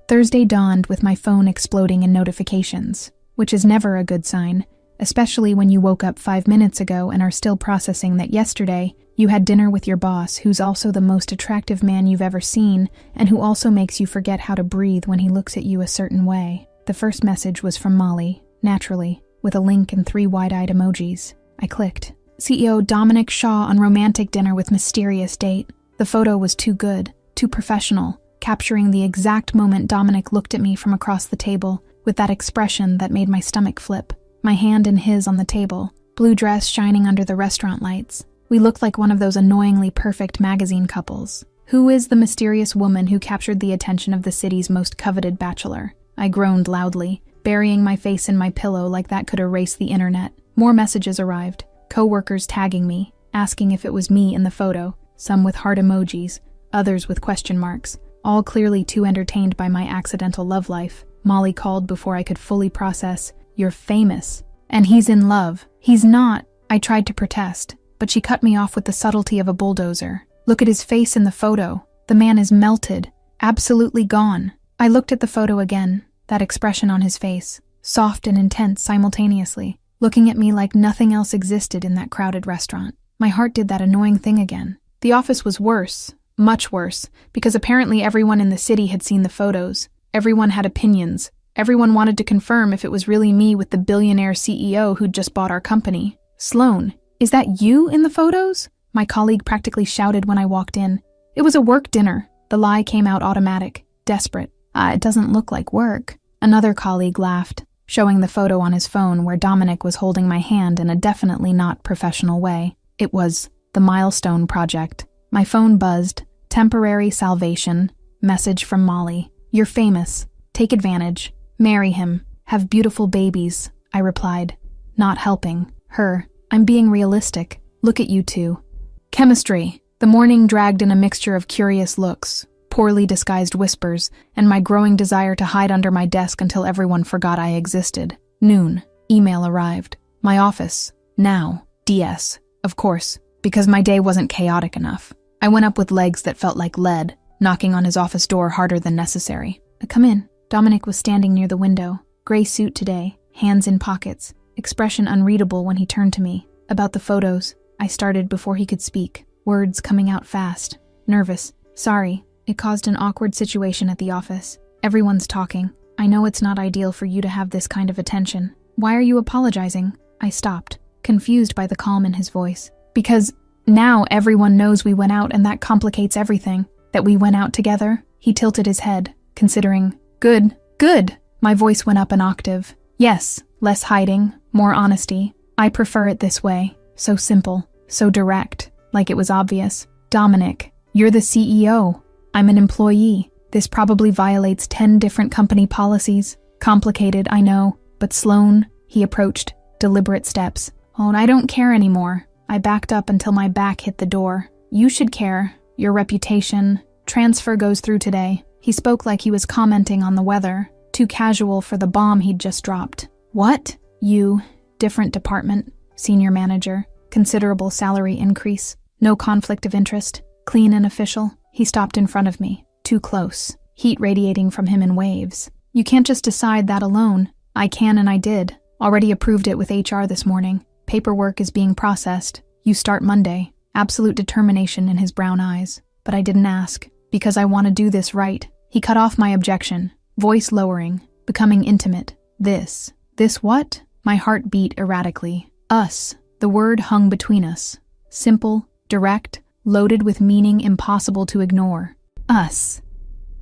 Thursday dawned with my phone exploding in notifications, which is never a good sign, especially when you woke up 5 minutes ago and are still processing that yesterday you had dinner with your boss, who's also the most attractive man you've ever seen and who also makes you forget how to breathe when he looks at you a certain way. The first message was from Molly, naturally, with a link and 3 wide-eyed emojis. I clicked. CEO Dominic Shaw on romantic dinner with mysterious date. The photo was too good, too professional, capturing the exact moment Dominic looked at me from across the table with that expression that made my stomach flip. My hand in his on the table, blue dress shining under the restaurant lights. We looked like one of those annoyingly perfect magazine couples. Who is the mysterious woman who captured the attention of the city's most coveted bachelor? I groaned loudly, burying my face in my pillow like that could erase the internet. More messages arrived, co-workers tagging me, asking if it was me in the photo, some with heart emojis, others with question marks, all clearly too entertained by my accidental love life. Molly called before I could fully process. You're famous. And he's in love. He's not. I tried to protest, but she cut me off with the subtlety of a bulldozer. Look at his face in the photo. The man is melted, absolutely gone. I looked at the photo again, that expression on his face, soft and intense simultaneously, looking at me like nothing else existed in that crowded restaurant. My heart did that annoying thing again. The office was worse, much worse, because apparently everyone in the city had seen the photos. Everyone had opinions. Everyone wanted to confirm if it was really me with the billionaire CEO who'd just bought our company. Sloane, is that you in the photos? My colleague practically shouted when I walked in. It was a work dinner. The lie came out automatic, desperate. It doesn't look like work. Another colleague laughed, showing the photo on his phone where Dominic was holding my hand in a definitely not professional way. It was the Milestone Project. My phone buzzed. Temporary salvation. Message from Molly. You're famous. Take advantage. Marry him. Have beautiful babies, I replied, not helping her. I'm being realistic. Look at you two. Chemistry. The morning dragged in a mixture of curious looks, poorly disguised whispers, and my growing desire to hide under my desk until everyone forgot I existed. Noon. Email arrived. My office. Now. DS. Of course, because my day wasn't chaotic enough. I went up with legs that felt like lead, knocking on his office door harder than necessary. Come in. Dominic was standing near the window, gray suit today, hands in pockets, expression unreadable when he turned to me. About the photos, I started before he could speak, words coming out fast. Nervous. Sorry, it caused an awkward situation at the office. Everyone's talking. I know it's not ideal for you to have this kind of attention. Why are you apologizing? I stopped, confused by the calm in his voice. Because now everyone knows we went out and that complicates everything. That we went out together. He tilted his head, considering. Good. Good. My voice went up an octave. Yes, less hiding, more honesty. I prefer it this way. So simple, so direct, like it was obvious. Dominic, you're the CEO. I'm an employee. This probably violates 10 different company policies. Complicated, I know, but Sloane, he approached, deliberate steps. Oh, I don't care anymore. I backed up until my back hit the door. You should care. Your reputation. Transfer goes through today. He spoke like he was commenting on the weather, too casual for the bomb he'd just dropped. What? You, different department, senior manager, considerable salary increase, no conflict of interest, clean and official. He stopped in front of me, too close, heat radiating from him in waves. You can't just decide that alone. I can and I did. Already approved it with HR this morning. Paperwork is being processed. You start Monday. Absolute determination in his brown eyes. But I didn't ask. Because I want to do this right. He cut off my objection, voice lowering, becoming intimate. This what? My heart beat erratically. Us. The word hung between us. Simple, direct, loaded with meaning impossible to ignore. Us.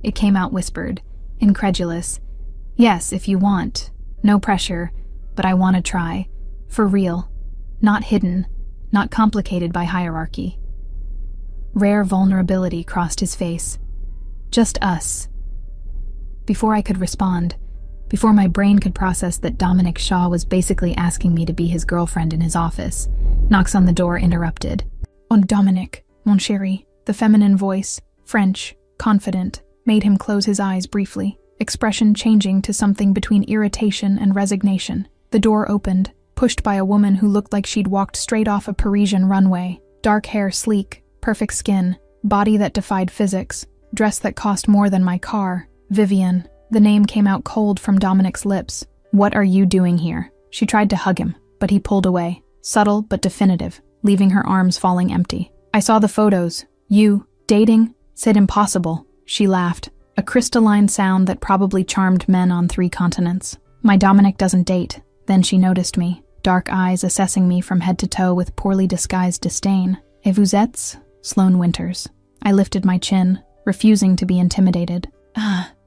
It came out whispered, incredulous. Yes, if you want. No pressure, but I want to try. For real. Not hidden, not complicated by hierarchy. Rare vulnerability crossed his face. Just us. Before I could respond, before my brain could process that Dominic Shaw was basically asking me to be his girlfriend in his office, knocks on the door interrupted. "Oh, Dominic, mon chéri," the feminine voice, French, confident, made him close his eyes briefly, expression changing to something between irritation and resignation. The door opened, pushed by a woman who looked like she'd walked straight off a Parisian runway. Dark hair sleek, perfect skin, body that defied physics, dress that cost more than my car. Vivian. The name came out cold from Dominic's lips. "What are you doing here?" She tried to hug him, but he pulled away, subtle but definitive, leaving her arms falling empty. "I saw the photos. You, dating? Said impossible." She laughed, a crystalline sound that probably charmed men on 3 continents. "My Dominic doesn't date." Then she noticed me, dark eyes assessing me from head to toe with poorly disguised disdain. "Et vous êtes?" Sloane Winters. I lifted my chin, refusing to be intimidated.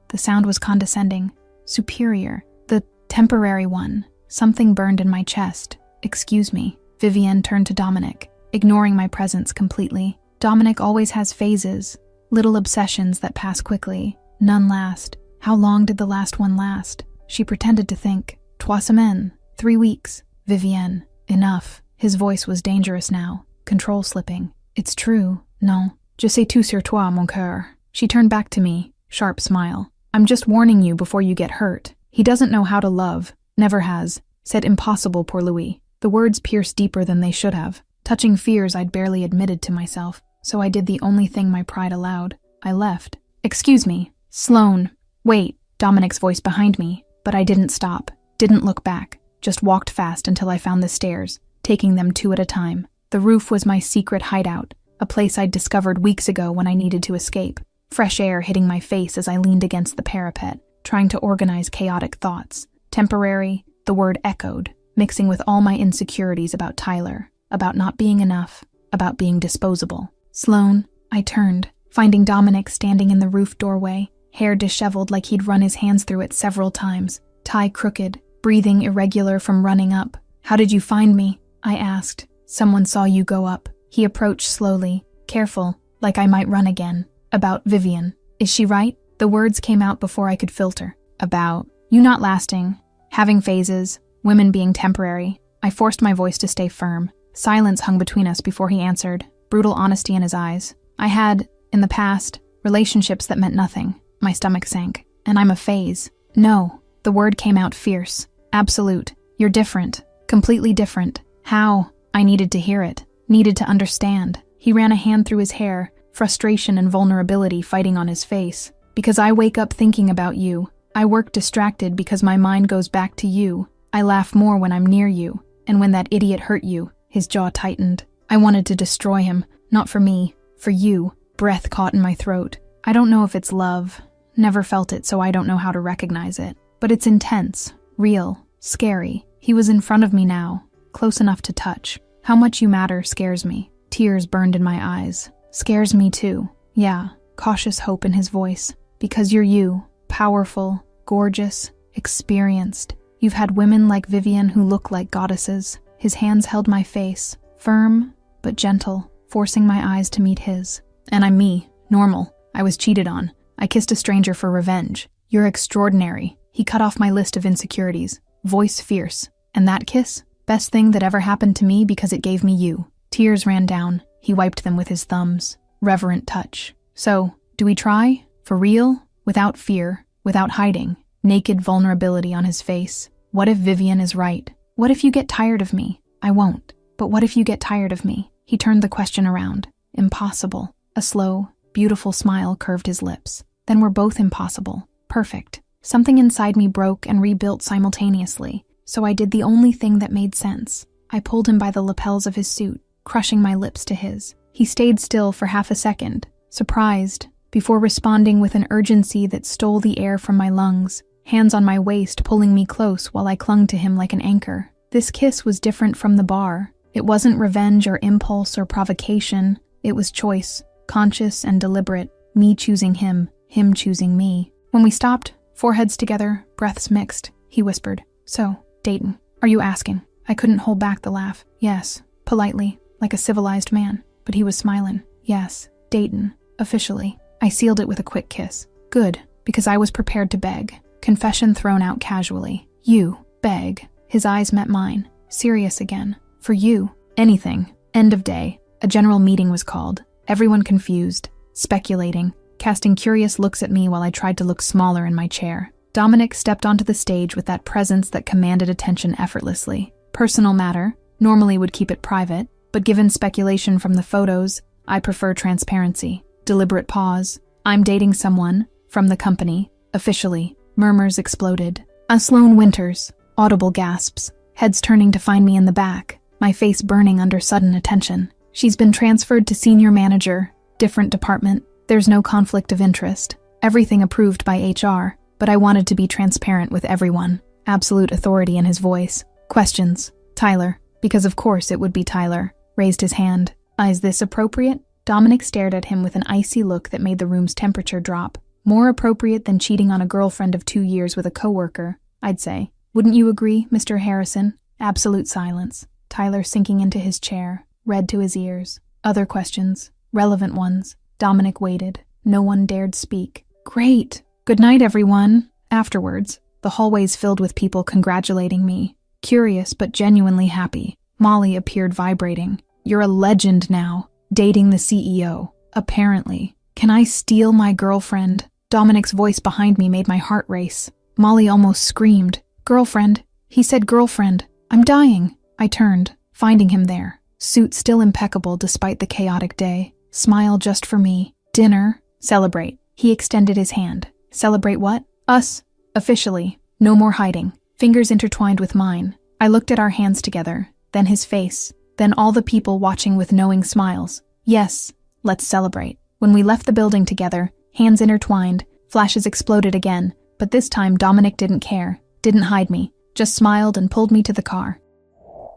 The sound was condescending, superior, the temporary one. Something burned in my chest. "Excuse me." Vivienne turned to Dominic, ignoring my presence completely. Dominic always has phases, little obsessions that pass quickly. None last. How long did the last one last? She pretended to think. 3 semaines, 3 weeks. Vivienne, enough. His voice was dangerous now, control slipping. "It's true, non. Je sais tout sur toi, mon cœur." She turned back to me, sharp smile. "I'm just warning you before you get hurt. He doesn't know how to love, never has. Said impossible pour Louis." The words pierced deeper than they should have, touching fears I'd barely admitted to myself, so I did the only thing my pride allowed. I left. "Excuse me, Sloane." "Wait," Dominic's voice behind me, but I didn't stop, didn't look back, just walked fast until I found the stairs, taking them 2 at a time. The roof was my secret hideout, a place I'd discovered weeks ago when I needed to escape. Fresh air hitting my face as I leaned against the parapet, trying to organize chaotic thoughts. Temporary, the word echoed, mixing with all my insecurities about Tyler, about not being enough, about being disposable. "Sloane," I turned, finding Dominic standing in the roof doorway, hair disheveled like he'd run his hands through it several times, tie crooked, breathing irregular from running up. "How did you find me?" I asked. "Someone saw you go up." He approached slowly, careful, like I might run again. "About Vivian. Is she right?" The words came out before I could filter. "About you not lasting, having phases, women being temporary." I forced my voice to stay firm. Silence hung between us before he answered, brutal honesty in his eyes. "I had, in the past, relationships that meant nothing." My stomach sank. "And I'm a phase." "No." The word came out fierce. "Absolute. You're different. Completely different." "How?" I needed to hear it. Needed to understand. He ran a hand through his hair, frustration and vulnerability fighting on his face. "Because I wake up thinking about you. I work distracted because my mind goes back to you. I laugh more when I'm near you. And when that idiot hurt you," his jaw tightened. I wanted to destroy him. Not for me. For you. Breath caught in my throat. I don't know if it's love. Never felt it, so I don't know how to recognize it. But it's intense. Real. Scary. He was in front of me now. Close enough to touch. "How much you matter scares me." Tears burned in my eyes. "Scares me too." "Yeah." Cautious hope in his voice. "Because you're you. Powerful, gorgeous, experienced. You've had women like Vivian who look like goddesses." His hands held my face, firm but gentle, forcing my eyes to meet his. "And I'm me. Normal. I was cheated on. I kissed a stranger for revenge. You're extraordinary." He cut off my list of insecurities, voice fierce. "And that kiss? Best thing that ever happened to me because it gave me you." Tears ran down. He wiped them with his thumbs. Reverent touch. "So, do we try? For real? Without fear, without hiding." Naked vulnerability on his face. "What if Vivian is right? What if you get tired of me?" "I won't. But what if you get tired of me?" He turned the question around. "Impossible." A slow, beautiful smile curved his lips. "Then we're both impossible. Perfect." Something inside me broke and rebuilt simultaneously, so I did the only thing that made sense. I pulled him by the lapels of his suit, crushing my lips to his. He stayed still for half a second, surprised, before responding with an urgency that stole the air from my lungs, hands on my waist pulling me close while I clung to him like an anchor. This kiss was different from the bar. It wasn't revenge or impulse or provocation. It was choice, conscious and deliberate, me choosing him choosing me. When we stopped, foreheads together, breaths mixed, he whispered, "So, Dayton, are you asking?" I couldn't hold back the laugh. "Yes," politely, like a civilized man, but he was smiling. "Yes, Dayton, officially." I sealed it with a quick kiss. "Good." because I was prepared to beg. Confession thrown out casually. You, beg. His eyes met mine, serious again. For you, anything. End of day. A general meeting was called. Everyone confused, speculating, casting curious looks at me while I tried to look smaller in my chair. Dominic stepped onto the stage with that presence that commanded attention effortlessly. Personal matter, normally would keep it private, but given speculation from the photos, I prefer transparency. Deliberate pause. I'm dating someone, from the company, officially. Murmurs exploded. Sloane Winters. Audible gasps. Heads turning to find me in the back, my face burning under sudden attention. She's been transferred to senior manager, different department. There's no conflict of interest. Everything approved by HR, but I wanted to be transparent with everyone. Absolute authority in his voice. Questions. Tyler, because of course it would be Tyler, raised his hand. Is this appropriate? Dominic stared at him with an icy look that made the room's temperature drop. More appropriate than cheating on a girlfriend of 2 years with a coworker, I'd say. Wouldn't you agree, Mr. Harrison? Absolute silence. Tyler sinking into his chair, red to his ears. Other questions, relevant ones. Dominic waited. No one dared speak. Great. Good night, everyone. Afterwards, the hallways filled with people congratulating me. Curious but genuinely happy. Molly appeared vibrating. You're a legend now. Dating the CEO. Apparently. Can I steal my girlfriend? Dominic's voice behind me made my heart race. Molly almost screamed. Girlfriend. He said girlfriend. I'm dying. I turned, finding him there. Suit still impeccable despite the chaotic day. Smile just for me. Dinner. Celebrate. He extended his hand. Celebrate what? Us. Officially. No more hiding. Fingers intertwined with mine. I looked at our hands together, then his face, then all the people watching with knowing smiles. Yes, let's celebrate. When we left the building together, hands intertwined, flashes exploded again, but this time Dominic didn't care, didn't hide me, just smiled and pulled me to the car.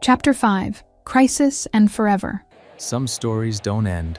Chapter 5. Crisis and Forever. Some stories don't end.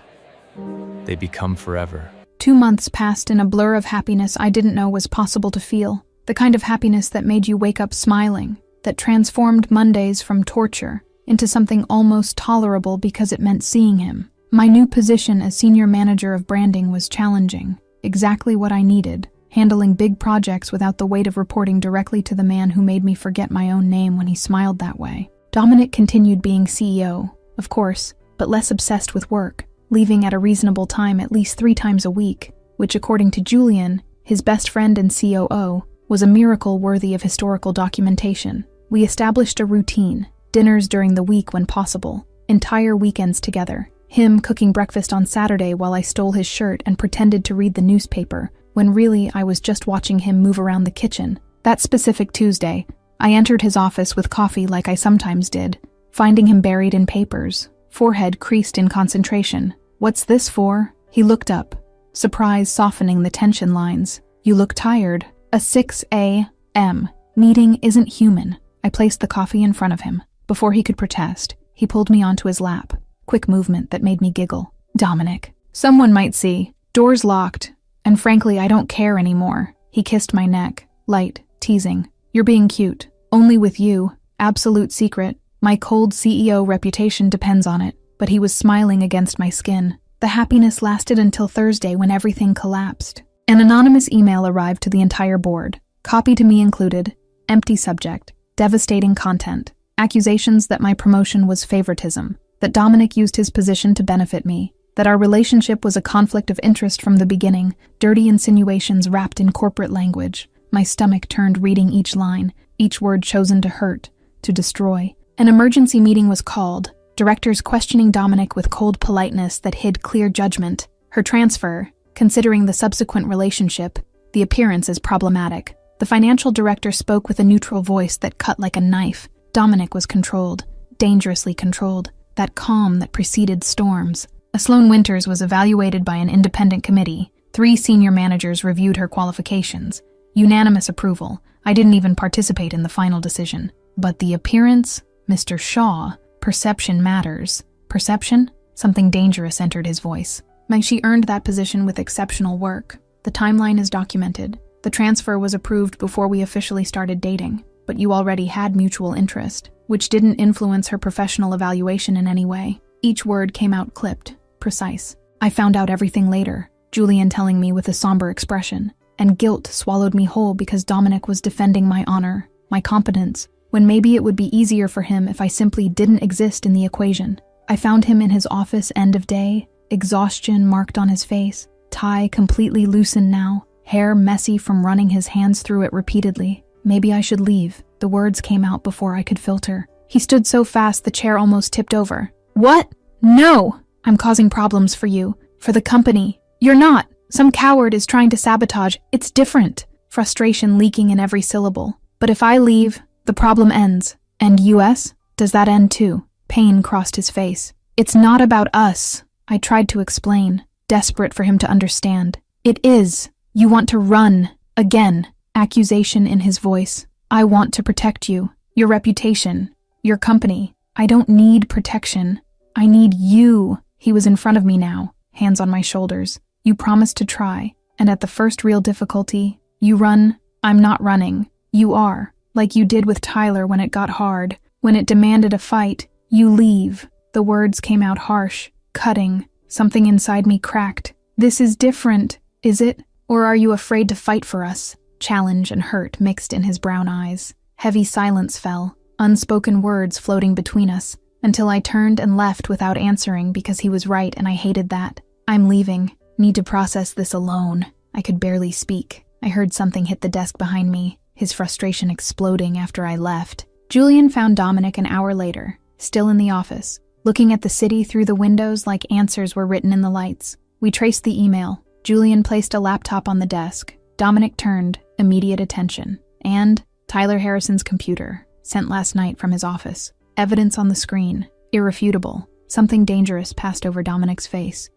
They become forever. 2 months passed in a blur of happiness I didn't know was possible to feel. The kind of happiness that made you wake up smiling, that transformed Mondays from torture into something almost tolerable because it meant seeing him. My new position as senior manager of branding was challenging, exactly what I needed, handling big projects without the weight of reporting directly to the man who made me forget my own name when he smiled that way. Dominic continued being CEO, of course, but less obsessed with work, leaving at a reasonable time at least 3 times a week, which according to Julian, his best friend and COO, was a miracle worthy of historical documentation. We established a routine, dinners during the week when possible, entire weekends together, him cooking breakfast on Saturday while I stole his shirt and pretended to read the newspaper, when really I was just watching him move around the kitchen. That specific Tuesday, I entered his office with coffee like I sometimes did, finding him buried in papers, forehead creased in concentration. What's this for? He looked up, surprise softening the tension lines. You look tired. A 6 a.m. meeting isn't human. I placed the coffee in front of him. Before he could protest, he pulled me onto his lap. Quick movement that made me giggle. Dominic. Someone might see. Doors locked. And frankly, I don't care anymore. He kissed my neck. Light. Teasing. You're being cute. Only with you. Absolute secret. My cold CEO reputation depends on it. But he was smiling against my skin. The happiness lasted until Thursday when everything collapsed. An anonymous email arrived to the entire board. Copy to me included. Empty subject. Devastating content. Accusations that my promotion was favoritism. That Dominic used his position to benefit me. That our relationship was a conflict of interest from the beginning. Dirty insinuations wrapped in corporate language. My stomach turned reading each line, each word chosen to hurt, to destroy. An emergency meeting was called. Directors questioning Dominic with cold politeness that hid clear judgment. Her transfer, considering the subsequent relationship, the appearance is problematic. The financial director spoke with a neutral voice that cut like a knife. Dominic was controlled, dangerously controlled, that calm that preceded storms. Sloane Winters was evaluated by an independent committee. 3 senior managers reviewed her qualifications. Unanimous approval. I didn't even participate in the final decision. But the appearance? Mr. Shaw, perception matters. Perception? Something dangerous entered his voice. She earned that position with exceptional work. The timeline is documented. The transfer was approved before we officially started dating, but you already had mutual interest, which didn't influence her professional evaluation in any way. Each word came out clipped, precise. I found out everything later, Julian telling me with a somber expression. and guilt swallowed me whole because Dominic was defending my honor, my competence, when maybe it would be easier for him if I simply didn't exist in the equation. I found him in his office end of day, exhaustion marked on his face, tie completely loosened now, hair messy from running his hands through it repeatedly. Maybe I should leave. The words came out before I could filter. He stood so fast the chair almost tipped over. What? No! I'm causing problems for you, for the company. You're not. Some coward is trying to sabotage. It's different. Frustration leaking in every syllable. But if I leave, the problem ends. And US? Does that end too? Pain crossed his face. It's not about us. I tried to explain, desperate for him to understand. It is. You want to run. Again. Accusation in his voice. I want to protect you. Your reputation. Your company. I don't need protection. I need you. He was in front of me now, hands on my shoulders. You promised to try, and at the first real difficulty, you run. I'm not running. You are, like you did with Tyler when it got hard. When it demanded a fight, you leave. The words came out harsh, cutting. Something inside me cracked. This is different, is it? Or are you afraid to fight for us? Challenge and hurt mixed in his brown eyes. Heavy silence fell, unspoken words floating between us, until I turned and left without answering because he was right and I hated that. I'm leaving. Need to process this alone. I could barely speak. I heard something hit the desk behind me, his frustration exploding after I left. Julian found Dominic an hour later, still in the office, looking at the city through the windows like answers were written in the lights. We traced the email. Julian placed a laptop on the desk. Dominic turned, immediate attention. And Tyler Harrison's computer, sent last night from his office. Evidence on the screen, irrefutable. Something dangerous passed over Dominic's face.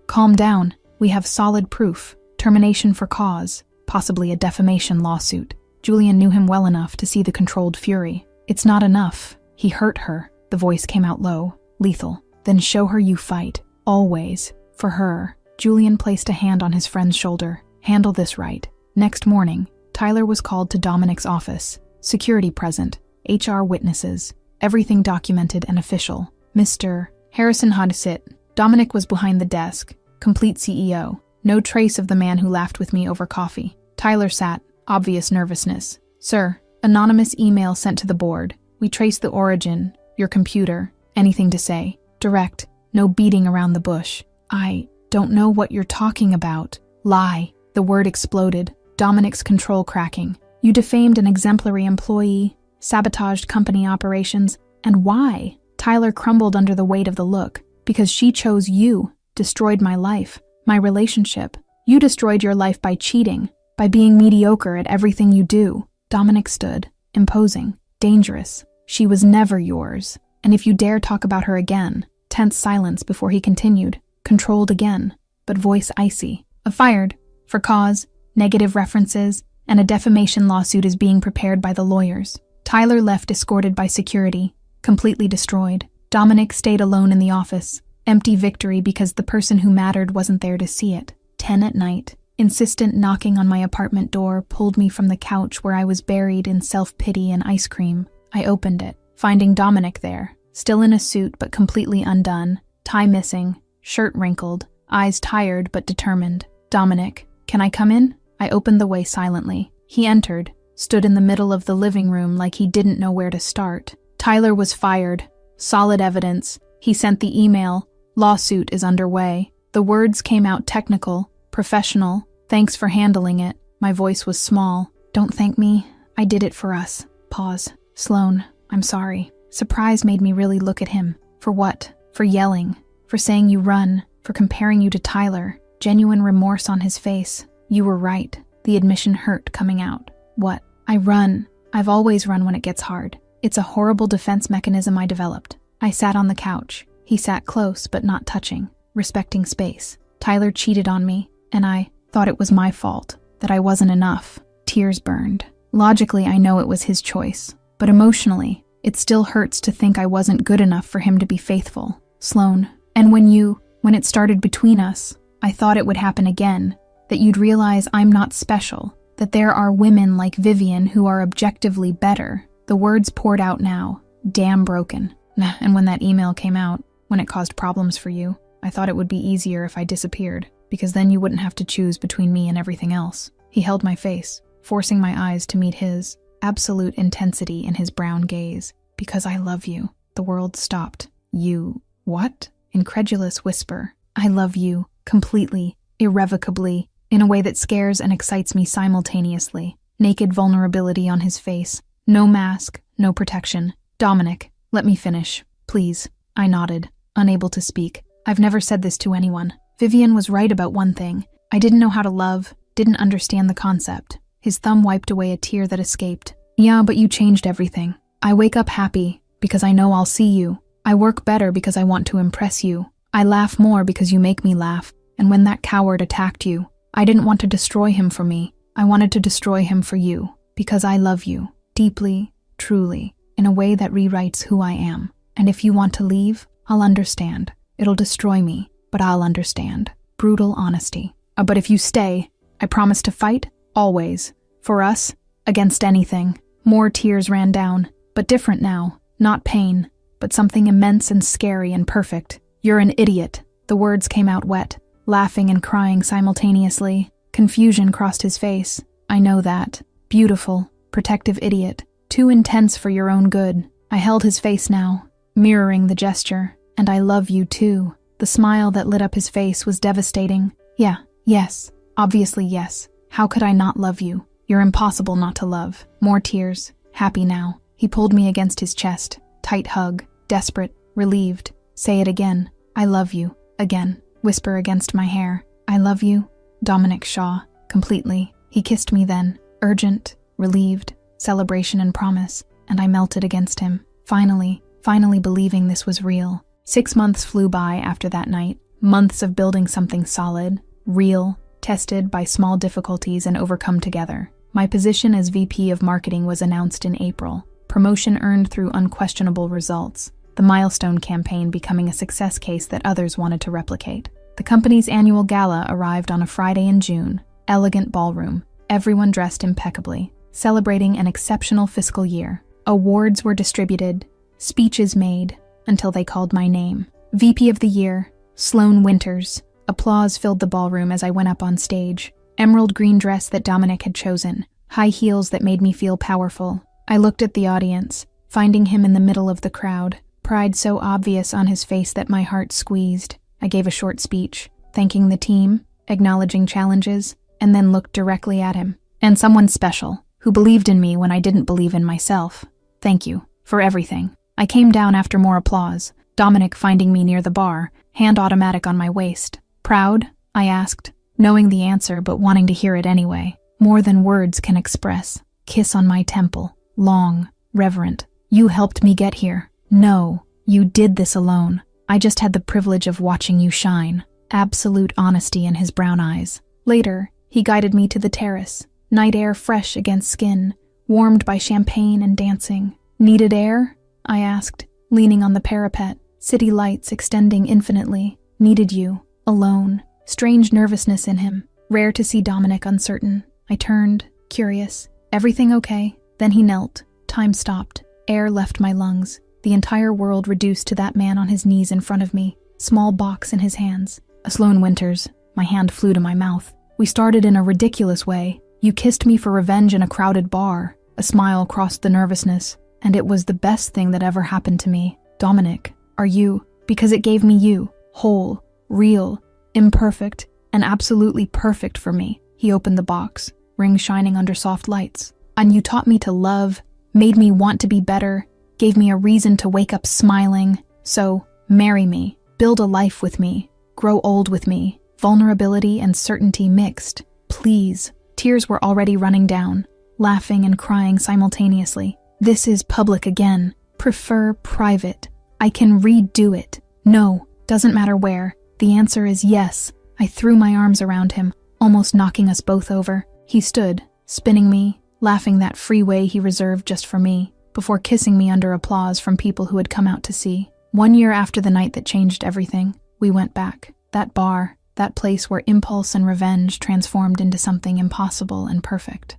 Calm down. We have solid proof. Termination for cause. Possibly a defamation lawsuit. Julian knew him well enough to see the controlled fury. It's not enough. He hurt her. The voice came out low, lethal. Then show her you fight. Always. For her. Julian placed a hand on his friend's shoulder. Handle this right. Next morning, Tyler was called to Dominic's office. Security present. HR witnesses. Everything documented and official. Mr. Harrison had to sit. Dominic was behind the desk. Complete CEO. No trace of the man who laughed with me over coffee. Tyler sat. Obvious nervousness. Sir, anonymous email sent to the board. We traced the origin. Your computer. Anything to say. Direct. No beating around the bush. I don't know what you're talking about. Lie. The word exploded. Dominic's control cracking. You defamed an exemplary employee, sabotaged company operations, and why? Tyler crumbled under the weight of the look. Because she chose you, destroyed my life, my relationship. You destroyed your life by cheating, by being mediocre at everything you do. Dominic stood, imposing, dangerous. She was never yours. And if you dare talk about her again, tense silence before he continued, controlled again, but voice icy. Fired. For cause, negative references, and a defamation lawsuit is being prepared by the lawyers. Tyler left escorted by security, completely destroyed. Dominic stayed alone in the office. Empty victory because the person who mattered wasn't there to see it. 10 at night. Insistent knocking on my apartment door pulled me from the couch where I was buried in self-pity and ice cream. I opened it, finding Dominic there, still in a suit but completely undone, tie missing, shirt wrinkled, eyes tired but determined. Dominic, can I come in? I opened the way silently. He entered, stood in the middle of the living room like he didn't know where to start. Tyler was fired. Solid evidence. He sent the email. Lawsuit is underway. The words came out technical, professional. Thanks for handling it. My voice was small. Don't thank me. I did it for us. Pause. Sloan, I'm sorry. Surprise made me really look at him. For what? For yelling. For saying you run. For comparing you to Tyler. Genuine remorse on his face. You were right. The admission hurt coming out. What? I run. I've always run when it gets hard. It's a horrible defense mechanism I developed. I sat on the couch. He sat close but not touching, respecting space. Tyler cheated on me, and I thought it was my fault, that I wasn't enough. Tears burned. Logically, I know it was his choice, but emotionally, it still hurts to think I wasn't good enough for him to be faithful. Sloan, and when it started between us, I thought it would happen again, that you'd realize I'm not special, that there are women like Vivian who are objectively better. The words poured out now, damn broken. And when that email came out, when it caused problems for you, I thought it would be easier if I disappeared, because then you wouldn't have to choose between me and everything else. He held my face, forcing my eyes to meet his, absolute intensity in his brown gaze. Because I love you. The world stopped. You. What? Incredulous whisper. I love you. Completely. Irrevocably. In a way that scares and excites me simultaneously. Naked vulnerability on his face. No mask. No protection. Dominic, let me finish. Please. I nodded, unable to speak. I've never said this to anyone. Vivian was right about one thing. I didn't know how to love, didn't understand the concept. His thumb wiped away a tear that escaped. Yeah, but you changed everything. I wake up happy because I know I'll see you. I work better because I want to impress you. I laugh more because you make me laugh. And when that coward attacked you, I didn't want to destroy him for me. I wanted to destroy him for you. Because I love you. Deeply, truly, in a way that rewrites who I am. And if you want to leave, I'll understand. It'll destroy me, but I'll understand. Brutal honesty. But if you stay, I promise to fight, always. For us, against anything. More tears ran down, but different now. Not pain, but something immense and scary and perfect. You're an idiot. The words came out wet, laughing and crying simultaneously. Confusion crossed his face. I know that. Beautiful, protective idiot. Too intense for your own good. I held his face now, mirroring the gesture. And I love you too. The smile that lit up his face was devastating. Yeah, yes. Obviously yes. How could I not love you? You're impossible not to love. More tears. Happy now. He pulled me against his chest. Tight hug. Desperate. Relieved. Say it again. I love you. Again. Whisper against my hair. I love you. Dominic Shaw. Completely. He kissed me then. Urgent. Relieved. Celebration and promise. And I melted against him. Finally believing this was real. 6 months flew by after that night. Months of building something solid. Real. Tested by small difficulties and overcome together. My position as VP of Marketing was announced in April. Promotion earned through unquestionable results. The milestone campaign becoming a success case that others wanted to replicate. The company's annual gala arrived on a Friday in June. Elegant ballroom. Everyone dressed impeccably. Celebrating an exceptional fiscal year. Awards were distributed. Speeches made. Until they called my name. VP of the Year. Sloan Winters. Applause filled the ballroom as I went up on stage. Emerald green dress that Dominic had chosen. High heels that made me feel powerful. I looked at the audience, finding him in the middle of the crowd. Pride so obvious on his face that my heart squeezed. I gave a short speech, thanking the team, acknowledging challenges, and then looked directly at him. And someone special, who believed in me when I didn't believe in myself. Thank you, for everything. I came down after more applause, Dominic finding me near the bar, hand automatic on my waist. Proud? I asked, knowing the answer but wanting to hear it anyway. More than words can express. Kiss on my temple. Long, reverent. You helped me get here. No, you did this alone. I just had the privilege of watching you shine. Absolute honesty in his brown eyes. Later, he guided me to the terrace. Night air fresh against skin, warmed by champagne and dancing. Needed air? I asked, leaning on the parapet. City lights extending infinitely. Needed you. Alone. Strange nervousness in him. Rare to see Dominic uncertain. I turned, curious. Everything okay? Then he knelt. Time stopped. Air left my lungs. The entire world reduced to that man on his knees in front of me. Small box in his hands. A Sloan Winters. My hand flew to my mouth. We started in a ridiculous way. You kissed me for revenge in a crowded bar. A smile crossed the nervousness. And it was the best thing that ever happened to me. Dominic, are you? Because it gave me you. Whole. Real. Imperfect. And absolutely perfect for me. He opened the box. Ring shining under soft lights. And you taught me to love. Made me want to be better. Gave me a reason to wake up smiling. So, marry me. Build a life with me. Grow old with me. Vulnerability and certainty mixed. Please. Tears were already running down. Laughing and crying simultaneously. This is public again. Prefer private. I can redo it. No. Doesn't matter where. The answer is yes. I threw my arms around him, almost knocking us both over. He stood, spinning me, laughing that free way he reserved just for me, before kissing me under applause from people who had come out to see. 1 year after the night that changed everything, we went back. That bar, that place where impulse and revenge transformed into something impossible and perfect.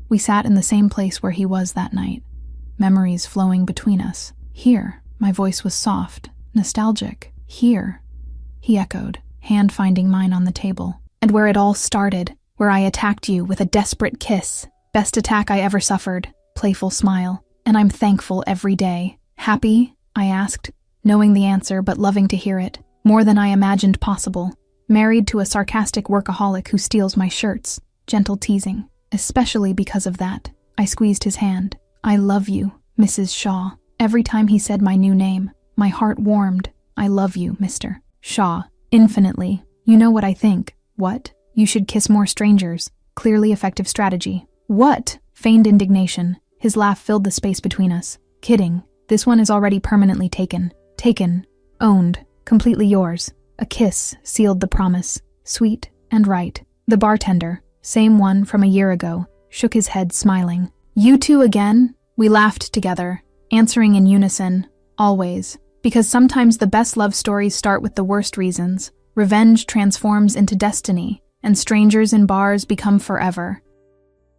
We sat in the same place where he was that night, memories flowing between us. Here, my voice was soft, nostalgic. Here, he echoed, hand finding mine on the table. And where it all started, where I attacked you with a desperate kiss. Best attack I ever suffered. Playful smile. And I'm thankful every day. Happy? I asked, knowing the answer but loving to hear it. More than I imagined possible. Married to a sarcastic workaholic who steals my shirts. Gentle teasing. Especially because of that. I squeezed his hand. I love you, Mrs. Shaw. Every time he said my new name, my heart warmed. I love you, Mr. Shaw. Infinitely. You know what I think. What? You should kiss more strangers. Clearly effective strategy. What? Feigned indignation. His laugh filled the space between us. Kidding. This one is already permanently taken. Taken. Owned. Completely yours. A kiss sealed the promise. Sweet and right. The bartender, same one from a year ago, shook his head smiling. You two again? We laughed together, answering in unison. Always. Because sometimes the best love stories start with the worst reasons. Revenge transforms into destiny, and strangers in bars become forever.